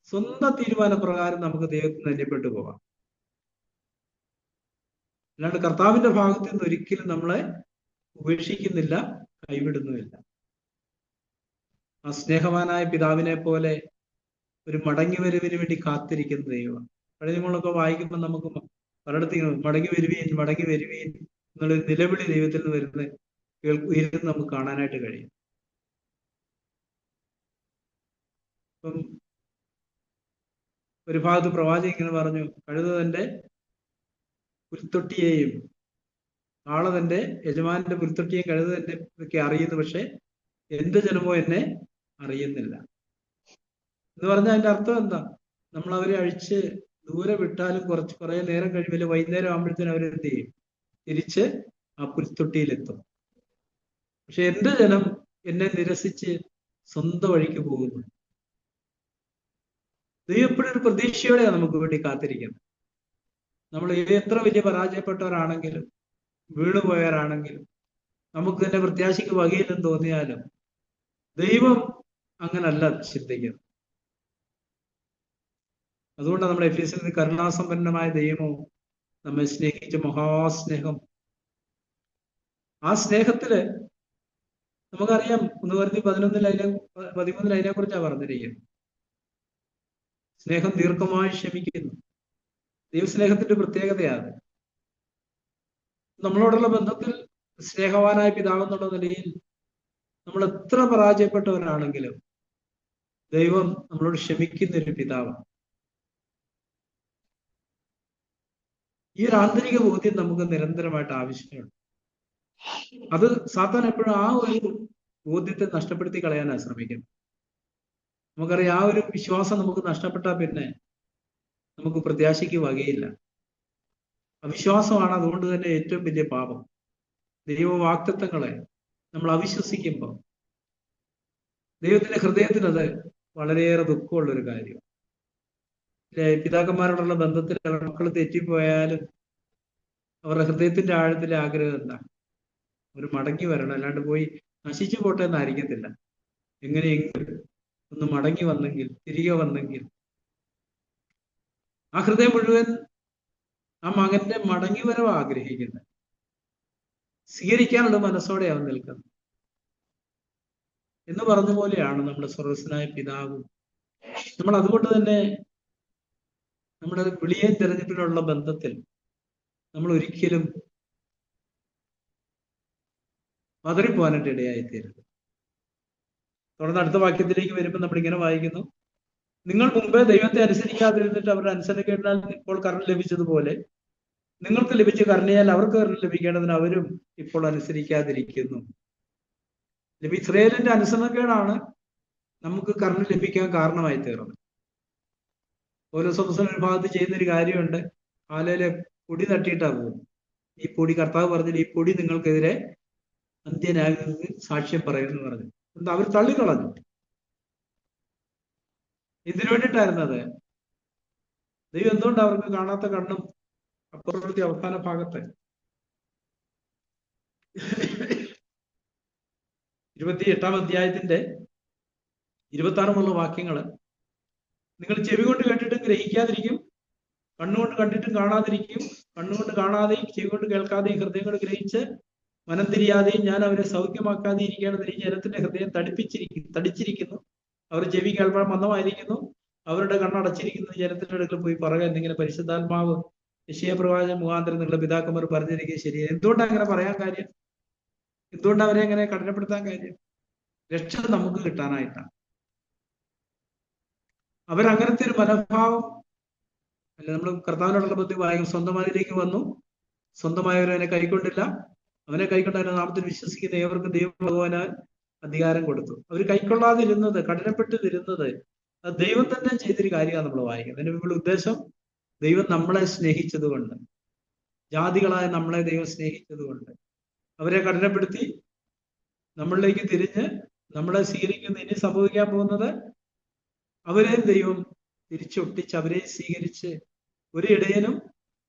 Speaker 1: സ്വന്തം തീരുമാനപ്രകാരം നമുക്ക് ദൈവത്തിന് ധന്യപ്പെട്ടു പോകാം. അല്ലാണ്ട് കർത്താവിന്റെ ഭാഗത്ത് നിന്ന് ഒരിക്കലും നമ്മളെ ഉപേക്ഷിക്കുന്നില്ല, കൈവിടുന്നുമില്ല. ആ സ്നേഹവാനായ പിതാവിനെ പോലെ ഒരു മടങ്ങിവരവിന് വേണ്ടി കാത്തിരിക്കുന്ന ദൈവം. പഴയ നിങ്ങളൊക്കെ വായിക്കുമ്പോൾ നമുക്ക് പലയിടത്തും മടങ്ങി വരുവീൻ മടങ്ങി വരുവീൻ എന്നുള്ളൊരു നിലവിളി ദൈവത്തിൽ നിന്ന് ഉയരുന്ന നമുക്ക് കാണാനായിട്ട് കഴിയും. ഇപ്പം ഒരു ഭാഗത്ത് പ്രവാചകൻ ഇങ്ങനെ പറഞ്ഞു, കഴുത തന്റെ പുൽത്തൊട്ടിയെയും ആള് തന്റെ യജമാനന്റെ പുൽത്തൊട്ടിയെയും കഴുത തന്റെ ഒക്കെ അറിയുന്നു, പക്ഷെ എന്റെ ജനമോ എന്നെ അറിയുന്നില്ല എന്ന് പറഞ്ഞാൽ അതിന്റെ അർത്ഥം എന്താ? നമ്മൾ അവരെ അഴിച്ച് ദൂരെ വിട്ടാലും കുറെ നേരം കഴിയുമ്പോൾ വൈകുന്നേരം ആകുമ്പോഴത്തേനും അവരെന്ത് ചെയ്യും? തിരിച്ച് ആ പുൽത്തൊട്ടിയിലെത്തും. പക്ഷെ എന്റെ ജനം എന്നെ നിരസിച്ച് സ്വന്തം വഴിക്ക് പോകുന്നു. ദൈവം എപ്പോഴും ഒരു പ്രതീക്ഷയോടെയാണ് നമുക്ക് വേണ്ടി കാത്തിരിക്കുന്നത്. നമ്മൾ എത്ര വലിയ പരാജയപ്പെട്ടവരാണെങ്കിലും, വീണുപോയവരാണെങ്കിലും, നമുക്ക് തന്നെ പ്രത്യാശയ്ക്ക് വകയില്ലെന്ന് തോന്നിയാലും ദൈവം അങ്ങനല്ല ചിന്തിക്കുന്നത്. അതുകൊണ്ടാണ് നമ്മുടെ എഫീസിൽ കരുണാസമ്പന്നമായ ദൈവമോ നമ്മെ സ്നേഹിച്ച മഹാസ്നേഹം. ആ സ്നേഹത്തില് നമുക്കറിയാം, 1 Corinthians 13 അതിനെ കുറിച്ചാണ് പറഞ്ഞിരിക്കുന്നത്. സ്നേഹം ദീർഘമായി ക്ഷമിക്കുന്നു. ദൈവസ്നേഹത്തിന്റെ പ്രത്യേകതയാണ്. നമ്മളോടുള്ള ബന്ധത്തിൽ സ്നേഹവാനായ പിതാവ് എന്നുള്ള നിലയിൽ നമ്മൾ എത്ര പരാജയപ്പെട്ടവരാണെങ്കിലും ദൈവം നമ്മളോട് ക്ഷമിക്കുന്ന ഒരു പിതാവാണ്. ഈ ഒരു ആന്തരിക ബോധ്യം നമുക്ക് നിരന്തരമായിട്ട് ആവശ്യമാണ്. അത് സാത്താൻ എപ്പോഴും ആ ഒരു ബോധ്യത്തെ നഷ്ടപ്പെടുത്തി കളയാനാണ് ശ്രമിക്കുന്നത്. നമുക്കറിയാം, ആ ഒരു വിശ്വാസം നമുക്ക് നഷ്ടപ്പെട്ടാൽ പിന്നെ നമുക്ക് പ്രത്യാശയ്ക്ക് വകയില്ല. അവിശ്വാസമാണ് അതുകൊണ്ട് തന്നെ ഏറ്റവും വലിയ പാപം. ദൈവവാഗ്ദത്തങ്ങളെ നമ്മൾ അവിശ്വസിക്കുമ്പോൾ ദൈവത്തിന്റെ ഹൃദയത്തിന് അത് വളരെയേറെ ദുഃഖമുള്ളൊരു കാര്യം. പിതാക്കന്മാരോടുള്ള ബന്ധത്തിൽ മക്കൾ തെറ്റിപ്പോയാലും അവരുടെ ഹൃദയത്തിന്റെ ആഴത്തിലെ ആഗ്രഹം എന്താ? ഒരു മടങ്ങി വരണം, അല്ലാണ്ട് പോയി നശിച്ചു പോട്ടെ എന്നായിരിക്കത്തില്ല. എങ്ങനെയെങ്കിലും ഒന്ന് മടങ്ങി വന്നെങ്കിൽ, തിരികെ വന്നെങ്കിൽ. ആ ഹൃദയം മുഴുവൻ ആ മകന്റെ മടങ്ങി വരവ് ആഗ്രഹിക്കുന്നത്, സ്വീകരിക്കാനുള്ള മനസ്സോടെ അവൻ നിൽക്കുന്നത് എന്ന് പറഞ്ഞ പോലെയാണ് നമ്മുടെ സ്വർഗ്ഗസ്ഥനായ പിതാവും. നമ്മൾ അതുകൊണ്ട് തന്നെ നമ്മുടെ വിളിയെ തിരഞ്ഞെടുപ്പിലുള്ള ബന്ധത്തിൽ നമ്മൾ ഒരിക്കലും പതറിപ്പോകാനായിട്ട് ഇടയായിത്തീരരുത്. തുടർന്ന് അടുത്ത വാക്യത്തിലേക്ക് വരുമ്പോൾ നമ്മൾ ഇങ്ങനെ വായിക്കുന്നു, നിങ്ങൾ മുമ്പേ ദൈവത്തെ അനുസരിക്കാതിരുന്നിട്ട് അവരുടെ അനുസരണക്കേടാൽ ഇപ്പോൾ കരുണ ലഭിച്ചതുപോലെ നിങ്ങൾക്ക് ലഭിച്ച കരുണയാൽ അവർക്ക് കരുണ ലഭിക്കേണ്ടതിന് അവരും ഇപ്പോൾ അനുസരിക്കാതിരിക്കുന്നു. ഇസ്രയേലിന്റെ അനുസരണക്കേടാണ് നമുക്ക് കരുണ ലഭിക്കാൻ കാരണമായി തീർന്നത്. പൗലോസ് ഒരു ഭാഗത്ത് ചെയ്യുന്നൊരു കാര്യമുണ്ട്. ആലയിലെ പൊടി തട്ടിയിട്ടാ പോകും. ഈ പൊടി, കർത്താവ് പറഞ്ഞിട്ട് ഈ പൊടി നിങ്ങൾക്കെതിരെ അന്ത്യനാകുന്നത് സാക്ഷ്യം പറയുമെന്ന് പറഞ്ഞു. എന്താ അവർ തള്ളിക്കളഞ്ഞു. ഇതിനു വേണ്ടിയിട്ടായിരുന്നു അത്. ദൈവം എന്തുകൊണ്ട് അവർക്ക് കാണാത്ത കണ്ണും അപ്പുറത്തെ അവസാന ഭാഗത്ത് 28-ാം അധ്യായത്തിന്റെ 26 വാക്യങ്ങള്, നിങ്ങൾ ചെവി കൊണ്ട് കേട്ടിട്ടും ഗ്രഹിക്കാതിരിക്കും, കണ്ണുകൊണ്ട് കണ്ടിട്ടും കാണാതിരിക്കും, കണ്ണുകൊണ്ട് കാണാതെയും ചെവി കൊണ്ട് കേൾക്കാതെയും ഹൃദയം കൊണ്ട് ഗ്രഹിച്ച് മനം തിരിയാതെയും ഞാൻ അവരെ സൗഖ്യമാക്കാതെ ഇരിക്കേണ്ടതിന് ഈ ജനത്തിന്റെ ഹൃദയം തടിച്ചിരിക്കുന്നു. അവർ ചെവി കേൾപ്പാൻ മന്ദമായിരിക്കുന്നു, അവരുടെ കണ്ണടച്ചിരിക്കുന്നു. ജനത്തിന്റെ അടുക്കൽ പോയി പറയുക എന്നിങ്ങനെ പരിശുദ്ധാത്മാവ് യെശയ്യാ പ്രവാചകൻ മുഖാന്തരം നിങ്ങളുടെ പിതാക്കന്മാർ പറഞ്ഞിരിക്കുക ശരി. എന്തുകൊണ്ടാണ് അങ്ങനെ പറയാൻ കാര്യം? എന്തുകൊണ്ട് അവരെ അങ്ങനെ കഠിനപ്പെടുത്താൻ കാര്യം? രക്ഷ നമുക്ക് കിട്ടാനായിട്ടാണ്. അവരങ്ങനത്തെ ഒരു മനോഭാവം അല്ല. നമ്മൾ കർത്താവിനോടുള്ള ബന്ധം വായിക്കും. സ്വന്തമായിലേക്ക് വന്നു, സ്വന്തമായവരെ അവനെ കൈക്കൊണ്ടില്ല. അവനെ കൈക്കൊണ്ട് അവന്റെ നാമത്തിൽ വിശ്വസിക്കുന്ന ഏവർക്ക് ദൈവം ഭഗവാനാൽ അധികാരം കൊടുത്തു. അവർ കൈക്കൊള്ളാതിരുന്നത്, കഠിനപ്പെട്ടിരുന്നത് അത് ദൈവം തന്നെ ചെയ്തൊരു കാര്യമാണ് നമ്മൾ വായിക്കുന്നത്. അതിന്റെ മുമ്പുള്ള ഉദ്ദേശം ദൈവം നമ്മളെ സ്നേഹിച്ചത് കൊണ്ട്, ജാതികളായ നമ്മളെ ദൈവം സ്നേഹിച്ചത് കൊണ്ട് അവരെ കഠിനപ്പെടുത്തി നമ്മളിലേക്ക് തിരിഞ്ഞ് നമ്മളെ സ്വീകരിക്കുന്ന. ഇനി സംഭവിക്കാൻ പോകുന്നത് അവരെയും ദൈവം തിരിച്ചൊട്ടിച്ച് അവരെ സ്വീകരിച്ച് ഒരു ഇടയനും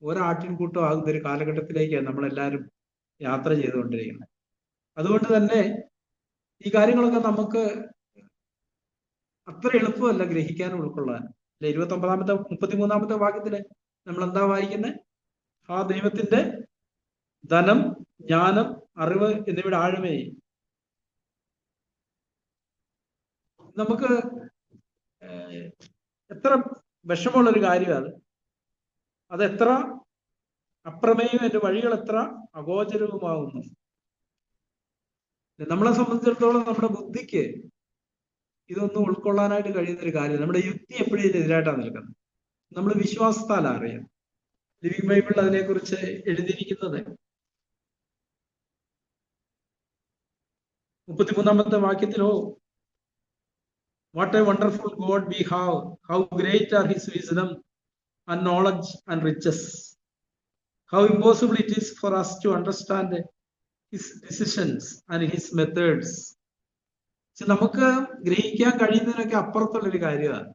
Speaker 1: ഒരാട്ടിൻകൂട്ടം ആകുന്ന ഒരു കാലഘട്ടത്തിലേക്കാണ് നമ്മളെല്ലാവരും യാത്ര ചെയ്തുകൊണ്ടിരിക്കുന്നത്. അതുകൊണ്ട് തന്നെ ഈ കാര്യങ്ങളൊക്കെ നമുക്ക് അത്ര എളുപ്പമല്ല ഗ്രഹിക്കാനും ഉൾക്കൊള്ളാൻ. അല്ലെ, 29-ാമത്തെ 33-ാമത്തെ വാക്യത്തില് നമ്മൾ എന്താ വായിക്കുന്നത്? ആ ദൈവത്തിന്റെ ധനം, ജ്ഞാനം, അറിവ് എന്നിവയുടെ ആഴമേ. നമുക്ക് എത്ര വിഷമമുള്ളൊരു കാര്യമാണ് അതെത്ര അപ്രമേയവും എൻ്റെ വഴികൾ എത്ര അഗോചരവുമാകുന്നു. നമ്മളെ സംബന്ധിച്ചിടത്തോളം നമ്മുടെ ബുദ്ധിക്ക് ഇതൊന്നും ഉൾക്കൊള്ളാനായിട്ട് കഴിയുന്നൊരു കാര്യം. നമ്മുടെ യുക്തി എപ്പോഴും ഇതിനെതിരായിട്ടാണ് നിൽക്കുന്നത്. നമ്മൾ വിശ്വാസത്താൽ അറിയാം. ലിവിംഗ് ബൈബിളിൽ അതിനെക്കുറിച്ച് എഴുതിയിരിക്കുന്നത് 33-ാമത്തെ വാക്യത്തിലോ, what a wonderful God we have, how great are his wisdom and knowledge and riches, how impossible it is for us to understand his decisions and his methods. നമുക്ക് ഗ്രഹിക്കാൻ കഴിയുന്നതിനൊക്കെ അപ്പുറത്തുള്ളൊരു കാര്യമാണ്.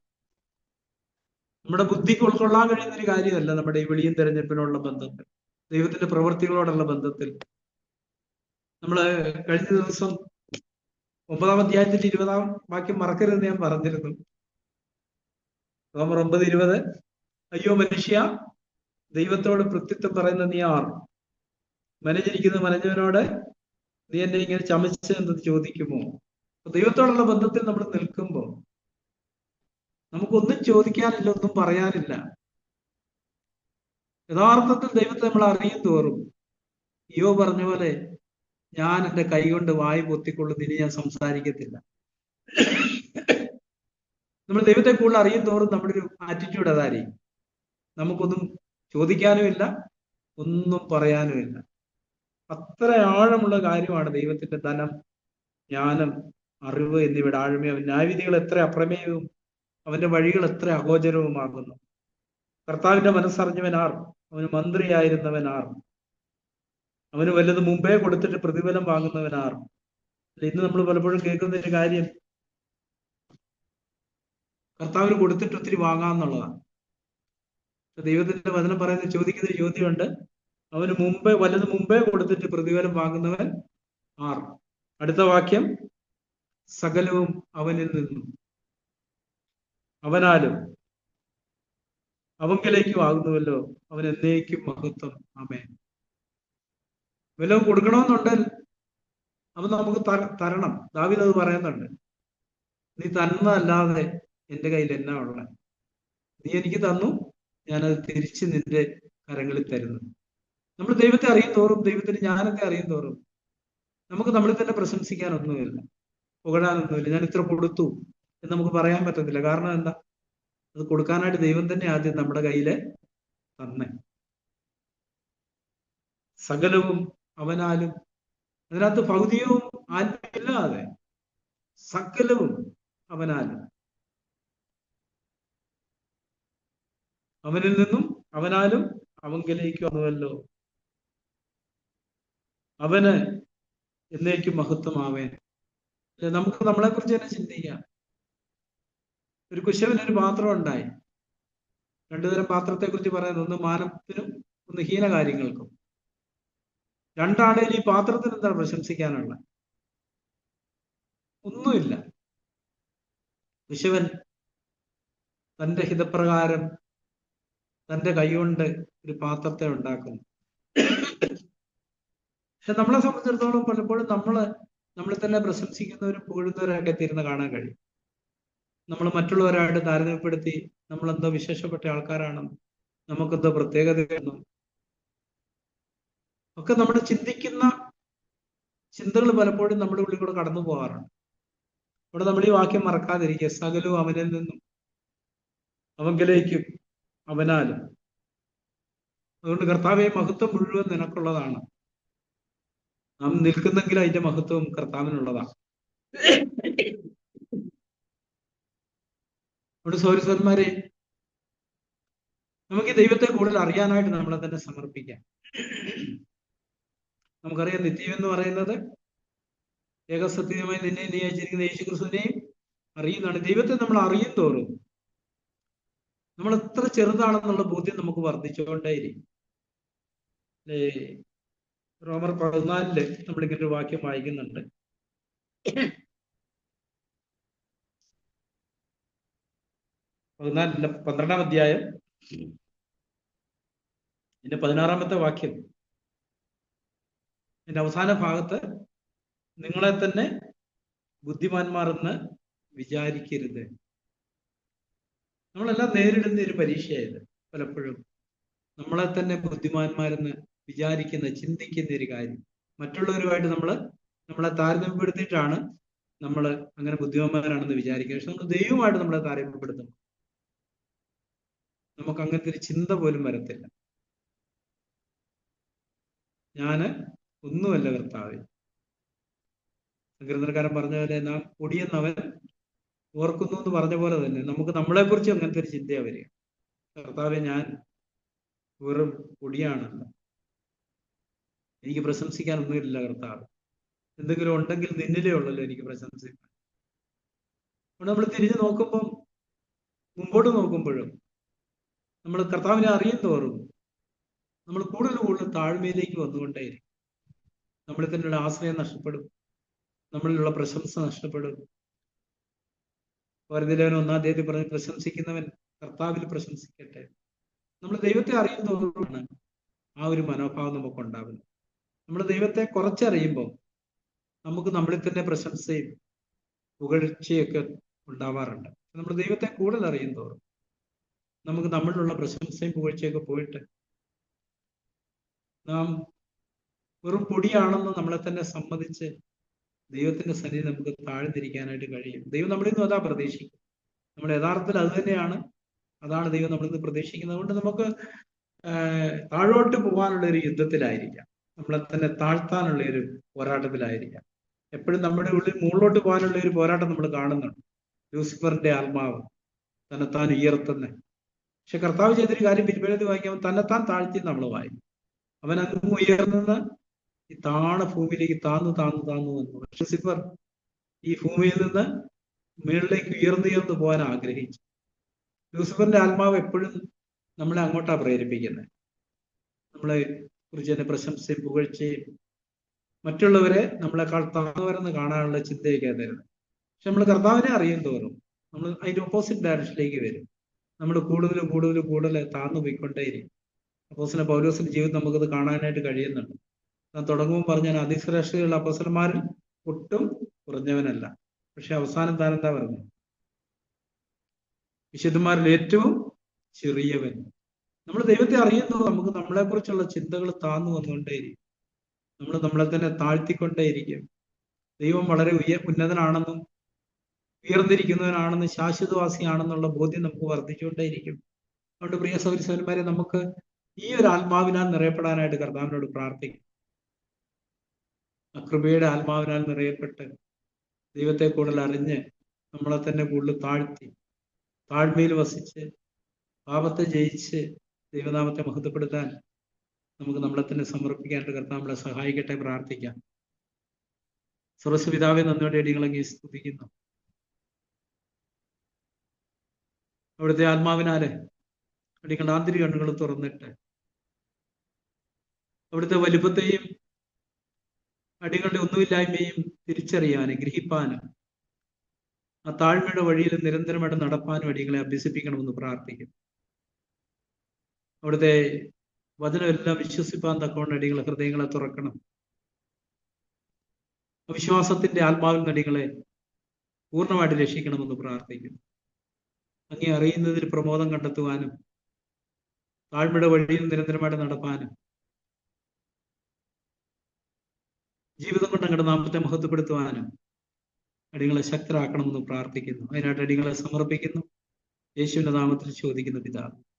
Speaker 1: നമ്മുടെ ബുദ്ധിക്ക് ഉൾക്കൊള്ളാൻ കഴിയുന്നൊരു കാര്യമല്ല നമ്മുടെ ഈ വെളിയും തെരഞ്ഞെടുപ്പിനുള്ള ബന്ധത്തിൽ, ദൈവത്തിന്റെ പ്രവൃത്തികളോടുള്ള ബന്ധത്തിൽ. നമ്മള് കഴിഞ്ഞ ദിവസം 9-ാം അധ്യായത്തിന്റെ 20-ാം വാക്യം മറക്കരുതെന്ന് ഞാൻ പറഞ്ഞിരുന്നു. റോമർ 9:20, അയ്യോ മനുഷ്യ, ദൈവത്തോട് പ്രത്യുത്തരം പറയുന്ന നീ ആർ? മനഞ്ഞിരിക്കുന്ന മനഞ്ഞവനോട് നീ എന്നെ ഇങ്ങനെ ചമച്ച് എന്ന് ചോദിക്കുമോ? ദൈവത്തോടുള്ള ബന്ധത്തിൽ നമ്മൾ നിൽക്കുമ്പോൾ നമുക്കൊന്നും ചോദിക്കാനില്ല, ഒന്നും പറയാനില്ല. യഥാർത്ഥത്തിൽ ദൈവത്തെ നമ്മൾ അറിയും തോറും യോ പറഞ്ഞ പോലെ ഞാൻ എൻ്റെ കൈകൊണ്ട് വായു പൊത്തിക്കൊള്ളുന്ന ഇനി ഞാൻ സംസാരിക്കത്തില്ല. നമ്മൾ ദൈവത്തെ കൂടുതൽ അറിയും തോറും നമ്മുടെ ഒരു ആറ്റിറ്റ്യൂഡ് അതായിരിക്കും. നമുക്കൊന്നും ചോദിക്കാനുമില്ല, ഒന്നും പറയാനുമില്ല. അത്ര ആഴമുള്ള കാര്യമാണ് ദൈവത്തിന്റെ ധനം, ജ്ഞാനം, അറിവ് എന്നിവയുടെ ആഴമേ. അവൻ ന്യായവിധികൾ എത്ര അപ്രമേയവും അവന്റെ വഴികൾ എത്ര അഗോചരവുമാകുന്നു. കർത്താവിന്റെ മനസ്സറിഞ്ഞവനാർ? അവന് മന്ത്രിയായിരുന്നവനാർ? അവന് വല്ലത് മുമ്പേ കൊടുത്തിട്ട് പ്രതിഫലം വാങ്ങുന്നവനാർ? ഇന്ന് നമ്മൾ പലപ്പോഴും കേൾക്കുന്ന ഒരു കാര്യം, കർത്താവിന് കൊടുത്തിട്ട് ഒത്തിരി വാങ്ങാന്നുള്ളതാണ്. ദൈവത്തിന്റെ വചനം പറയുന്ന ചോദിക്കുന്ന ഒരു ചോദ്യമുണ്ട്, അവന് മുമ്പേ വല്ലത് മുമ്പേ കൊടുത്തിട്ട് പ്രതിഫലം വാങ്ങുന്നവൻ ആർ? അടുത്ത വാക്യം, സകലവും അവനിൽ നിന്നും അവനാലും അവങ്കലേക്കും ആകുന്നുവല്ലോ, അവൻ എന്നേക്കും മഹത്വം. ആമേൻ. വല്ലതും കൊടുക്കണമെന്നുണ്ടെങ്കിൽ അവൻ നമുക്ക് തരണം. ദാവീദ് അത് പറയുന്നുണ്ട്, നീ തന്നതല്ലാതെ എൻ്റെ കയ്യിൽ എന്നാ ഉള്ള? നീ എനിക്ക് തന്നു, ഞാനത് തിരിച്ച് നിന്റെ കരങ്ങളിൽ തരുന്നു. നമ്മൾ ദൈവത്തെ അറിയും തോറും, ദൈവത്തിന് ജ്ഞാനത്തെ അറിയും തോറും നമുക്ക് നമ്മളിൽ തന്നെ പ്രശംസിക്കാനൊന്നുമില്ല, പുകഴാനൊന്നുമില്ല. ഞാൻ ഇത്ര കൊടുത്തു എന്ന് നമുക്ക് പറയാൻ പറ്റത്തില്ല. കാരണം എന്താ? അത് കൊടുക്കാനായിട്ട് ദൈവം തന്നെ ആദ്യം നമ്മുടെ കയ്യില് തന്നെ. സകലവും അവനാലും, അതിനകത്ത് ഭൗതികവും ആത്മീയമില്ലാതെ സകലവും അവനാലും, അവനിൽ നിന്നും അവനാലും അവങ്കലേക്ക് വന്നുവല്ലോ, അവന് എന്നേക്കും മഹത്വമാവേൻ. നമുക്ക് നമ്മളെ കുറിച്ച് തന്നെ ചിന്തിക്കാം. ഒരു കുശവനൊരു പാത്രം ഉണ്ടായി. രണ്ടുതരം പാത്രത്തെ കുറിച്ച് പറയുന്നത്, ഒന്ന് മാനത്തിനും ഒന്ന് ഹീനകാര്യങ്ങൾക്കും. രണ്ടാണേലും ഈ പാത്രത്തിന് എന്താണ് പ്രശംസിക്കാനുള്ള? ഒന്നുമില്ല. കുശവൻ തന്റെ ഹിതപ്രകാരം തന്റെ കൈകൊണ്ട് ഒരു പാത്രത്തെ ഉണ്ടാക്കുന്നു. പക്ഷെ നമ്മളെ സംബന്ധിച്ചിടത്തോളം പലപ്പോഴും നമ്മളെ തന്നെ പ്രശംസിക്കുന്നവരും പുകഴുന്നവരൊക്കെ തീർന്ന് കാണാൻ കഴിയും. നമ്മൾ മറ്റുള്ളവരായിട്ട് താരതമ്യപ്പെടുത്തി നമ്മളെന്തോ വിശേഷപ്പെട്ട ആൾക്കാരാണെന്നും നമുക്കെന്തോ പ്രത്യേകതയെന്നും ഒക്കെ നമ്മൾ ചിന്തിക്കുന്ന ചിന്തകൾ പലപ്പോഴും നമ്മുടെ ഉള്ളിൽ കൂടെ കടന്നു പോകാറുണ്ട്. അവിടെ നമ്മൾ ഈ വാക്യം മറക്കാതിരിക്കുക, സകലവും അവനിൽ നിന്നും അവങ്കലേക്കും അവനാലും. അതുകൊണ്ട് കർത്താവെ, മഹത്വം മുഴുവൻ നിനക്കുള്ളതാണ്. നാം നിൽക്കുന്നെങ്കിൽ അതിന്റെ മഹത്വം കർത്താവിനുള്ളതാണ്. അവിടെ സൗരസ്വന്മാരെ, നമുക്ക് ഈ ദൈവത്തെ കൂടുതൽ അറിയാനായിട്ട് നമ്മളെ തന്നെ സമർപ്പിക്കാം. നമുക്കറിയാം, നിത്യം എന്ന് പറയുന്നത് ഏകസത്യമായി നിന്നെ നിയച്ചിരിക്കുന്ന യേശുക്രിസ്തുവിനെയും അറിയുന്നതാണ്. ദൈവത്തെ നമ്മൾ അറിയും തോറും നമ്മൾ എത്ര ചെറുതാണെന്നുള്ള ബോധ്യം നമുക്ക് വർദ്ധിച്ചുകൊണ്ടേയിരിക്കും. റോമർ 14 നമ്മളിങ്ങനെ ഒരു വാക്യം വായിക്കുന്നുണ്ട്. 12-ാം അധ്യായം ഇതിന്റെ 16-ാമത്തെ വാക്യം, ഇതിന്റെ അവസാന ഭാഗത്ത്, നിങ്ങളെ തന്നെ ബുദ്ധിമാന്മാർ എന്ന് വിചാരിക്കരുത്. നമ്മളെല്ലാം നേരിടുന്ന ഒരു പരീക്ഷയായത്. പലപ്പോഴും നമ്മളെ തന്നെ ബുദ്ധിമാന്മാരെന്ന് വിചാരിക്കുന്ന, ചിന്തിക്കുന്ന ഒരു കാര്യം. മറ്റുള്ളവരുമായിട്ട് നമ്മളെ താരതമ്യപ്പെടുത്തിയിട്ടാണ് നമ്മൾ അങ്ങനെ ബുദ്ധിമാന്മാരാണെന്ന് വിചാരിക്കുക. പക്ഷെ നമ്മൾ ദൈവമായിട്ട് നമ്മളെ താരതമ്യപ്പെടുത്തും, നമുക്ക് അങ്ങനത്തെ ഒരു ചിന്ത പോലും വരത്തില്ല. ഞാന് ഒന്നുമല്ല കർത്താവേ. സങ്കീർത്തനക്കാരൻ പറഞ്ഞ പോലെ, നാം പൊടിയെന്നവൻ ഓർക്കുന്നു എന്ന് പറഞ്ഞ പോലെ തന്നെ നമുക്ക് നമ്മളെക്കുറിച്ച് അങ്ങനത്തെ ഒരു ചിന്തയാ വരിക. കർത്താവെ, ഞാൻ വെറും പൊടിയാണല്ലോ, എനിക്ക് പ്രശംസിക്കാൻ ഒന്നുമില്ല കർത്താവ്. എന്തെങ്കിലും ഉണ്ടെങ്കിൽ നിന്നിലേ ഉള്ളല്ലോ എനിക്ക് പ്രശംസിക്കാൻ. അപ്പോൾ നമ്മൾ തിരിഞ്ഞു നോക്കുമ്പം, മുമ്പോട്ട് നോക്കുമ്പോഴും, നമ്മൾ കർത്താവിനെ അറിയും തോറും നമ്മൾ കൂടുതൽ കൂടുതൽ താഴ്മയിലേക്ക് വന്നുകൊണ്ടേയിരിക്കും. നമ്മളിൽ തന്നെയുള്ള ആശ്രയം നഷ്ടപ്പെടും, നമ്മളിലുള്ള പ്രശംസ നഷ്ടപ്പെടും. വരദിലേവൻ 1-ാം അധ്യായത്തിൽ പറഞ്ഞ്, പ്രശംസിക്കുന്നവൻ കർത്താവിൽ പ്രശംസിക്കട്ടെ. നമ്മൾ ദൈവത്തെ അറിയും തോറുമാണ് ആ ഒരു മനോഭാവം നമുക്ക് ഉണ്ടാകുന്നത്. നമ്മൾ ദൈവത്തെ കുറച്ചറിയുമ്പോൾ നമുക്ക് നമ്മളിൽ തന്നെ പ്രശംസയും പുകഴ്ചയൊക്കെ ഉണ്ടാവാറുണ്ട്. നമ്മൾ ദൈവത്തെ കൂടുതൽ അറിയും തോറും നമുക്ക് നമ്മളിലുള്ള പ്രശംസയും പുകഴ്ചയൊക്കെ പോയിട്ട് നാം വെറും പൊടിയാണെന്ന് നമ്മളെ തന്നെ സമ്മതിച്ച് ദൈവത്തിന്റെ സന്നിധി നമുക്ക് താഴ്ന്നിരിക്കാനായിട്ട് കഴിയും. ദൈവം നമ്മളിൽ നിന്നും അതാ പ്രതീക്ഷിക്കും. നമ്മൾ യഥാർത്ഥത്തിൽ അത് തന്നെയാണ്, അതാണ് ദൈവം നമ്മളിൽ നിന്ന് പ്രതീക്ഷിക്കുന്നത്. അതുകൊണ്ട് നമുക്ക് താഴോട്ട് പോകാനുള്ള ഒരു യുദ്ധത്തിലായിരിക്കാം, നമ്മളെ തന്നെ താഴ്ത്താനുള്ള ഒരു പോരാട്ടത്തിലായിരിക്കാം. എപ്പോഴും നമ്മുടെ ഉള്ളിൽ മുകളിലോട്ട് പോകാനുള്ള ഒരു പോരാട്ടം നമ്മൾ കാണുന്നുണ്ട്. ലൂസിഫറിന്റെ ആത്മാവ് തന്നെത്താൻ ഉയർത്തുന്ന. പക്ഷെ കർത്താവ് ചെയ്തൊരു കാര്യം പിരിപെടുത്തി വായിക്കാൻ, തന്നെത്താൻ താഴ്ത്തി നമ്മൾ വായിക്കും. അവൻ അങ്ങ് ഉയർന്ന് ഈ താണ ഭൂമിയിലേക്ക് താന്നു വന്നു. ലൂസിഫർ ഈ ഭൂമിയിൽ നിന്ന് മുകളിലേക്ക് ഉയർന്നു പോകാൻ ആഗ്രഹിച്ചു. ലൂസിഫറിന്റെ ആത്മാവ് എപ്പോഴും നമ്മളെ അങ്ങോട്ടാ പ്രേരിപ്പിക്കുന്നത്. നമ്മളെ കുറിച്ച് തന്നെ പ്രശംസയും പുകഴ്ചയും മറ്റുള്ളവരെ നമ്മളെക്കാൾ താഴ്ന്നവരെന്ന് കാണാനുള്ള ചിന്തയൊക്കെ തരുന്നത്. പക്ഷെ നമ്മൾ കർത്താവിനെ അറിയും തോറും നമ്മൾ അതിന്റെ ഓപ്പോസിറ്റ് ഡയറക്ഷനിലേക്ക് വരും. നമ്മൾ കൂടുതൽ താഴ്ന്നു പോയിക്കൊണ്ടേയിരിക്കും. അപ്പോസ്തലൻ പൗലോസിന്റെ ജീവിതം നമുക്കത് കാണാനായിട്ട് കഴിയുന്നുണ്ട്. ഞാൻ തുടങ്ങുമ്പോൾ പറഞ്ഞ, അതിശ്രേഷ്ഠതയുള്ള അപ്പോസ്തലന്മാരിൽ ഒട്ടും കുറഞ്ഞവനല്ല. പക്ഷെ അവസാനം താൻ എന്താ പറഞ്ഞു? വിശുദ്ധന്മാരിൽ ഏറ്റവും ചെറിയവൻ. നമ്മൾ ദൈവത്തെ അറിയുന്നത് നമുക്ക് നമ്മളെക്കുറിച്ചുള്ള ചിന്തകൾ താന്നു വന്നുകൊണ്ടേയിരിക്കും. നമ്മൾ നമ്മളെ തന്നെ താഴ്ത്തിക്കൊണ്ടേയിരിക്കും. ദൈവം വളരെ ഉന്നതനാണെന്നും ഉയർന്നിരിക്കുന്നവനാണെന്ന്, ശാശ്വതവാസിയാണെന്നുള്ള ബോധ്യം നമുക്ക് വർദ്ധിച്ചുകൊണ്ടേയിരിക്കും. അതുകൊണ്ട് പ്രിയ സഹോദരന്മാരെ, നമുക്ക് ഈ ഒരു ആത്മാവിനാൽ നിറയപ്പെടാനായിട്ട് കർത്താവിനോട് പ്രാർത്ഥിക്കും. കൃപയുടെ ആത്മാവിനാൽ നിറയപ്പെട്ട് ദൈവത്തെ കൂടുതൽ അറിഞ്ഞ് നമ്മളെ തന്നെ കൂടുതൽ താഴ്ത്തി താഴ്മയിൽ വസിച്ച് പാപത്തെ ജയിച്ച് ദൈവനാമത്തെ മഹത്വപ്പെടുത്താൻ നമുക്ക് നമ്മളെ തന്നെ സമർപ്പിക്കാനായിട്ട് കർത്താവ് നമ്മളെ സഹായിക്കട്ടെ. പ്രാർത്ഥിക്കാം. സർവ്വപിതാവേ, നന്ദിയോടെ അടികളങ്ങി സ്തുതിക്കുന്നു. അവിടുത്തെ ആത്മാവിനാല് അടികളുടെ ആന്തരിക കണ്ണുകൾ തുറന്നിട്ട് അവിടുത്തെ വലുപ്പത്തെയും അടികളുടെ ഒന്നുമില്ലായ്മയും തിരിച്ചറിയാനും ഗ്രഹിപ്പാനും ആ താഴ്മയുടെ വഴിയിൽ നിരന്തരമായിട്ട് നടപ്പാനും അടികളെ അഭ്യസിപ്പിക്കണമെന്ന് പ്രാർത്ഥിക്കും. അവിടുത്തെ വചനമെല്ലാം വിശ്വസിപ്പാൻ തക്കവണ്ണം അടികളെ ഹൃദയങ്ങളെ തുറക്കണം. അവിശ്വാസത്തിന്റെ ആത്മാവിൽ നടികളെ പൂർണ്ണമായിട്ട് രക്ഷിക്കണമെന്ന് പ്രാർത്ഥിക്കും. അങ്ങേ അറിയുന്നതിൽ പ്രമോദം കണ്ടെത്തുവാനും താഴ്മയുടെ വഴിയിൽ നിരന്തരമായിട്ട് നടപ്പാനും ജീവിതം കൊണ്ട് അങ്ങയുടെ നാമത്തെ മഹത്വപ്പെടുത്തുവാനും അടികളെ ശക്തരാക്കണമെന്ന് പ്രാർത്ഥിക്കുന്നു. അതിനായിട്ട് അടികളെ സമർപ്പിക്കുന്നു. യേശുവിന്റെ നാമത്തിൽ ചോദിക്കുന്ന പിതാവ്.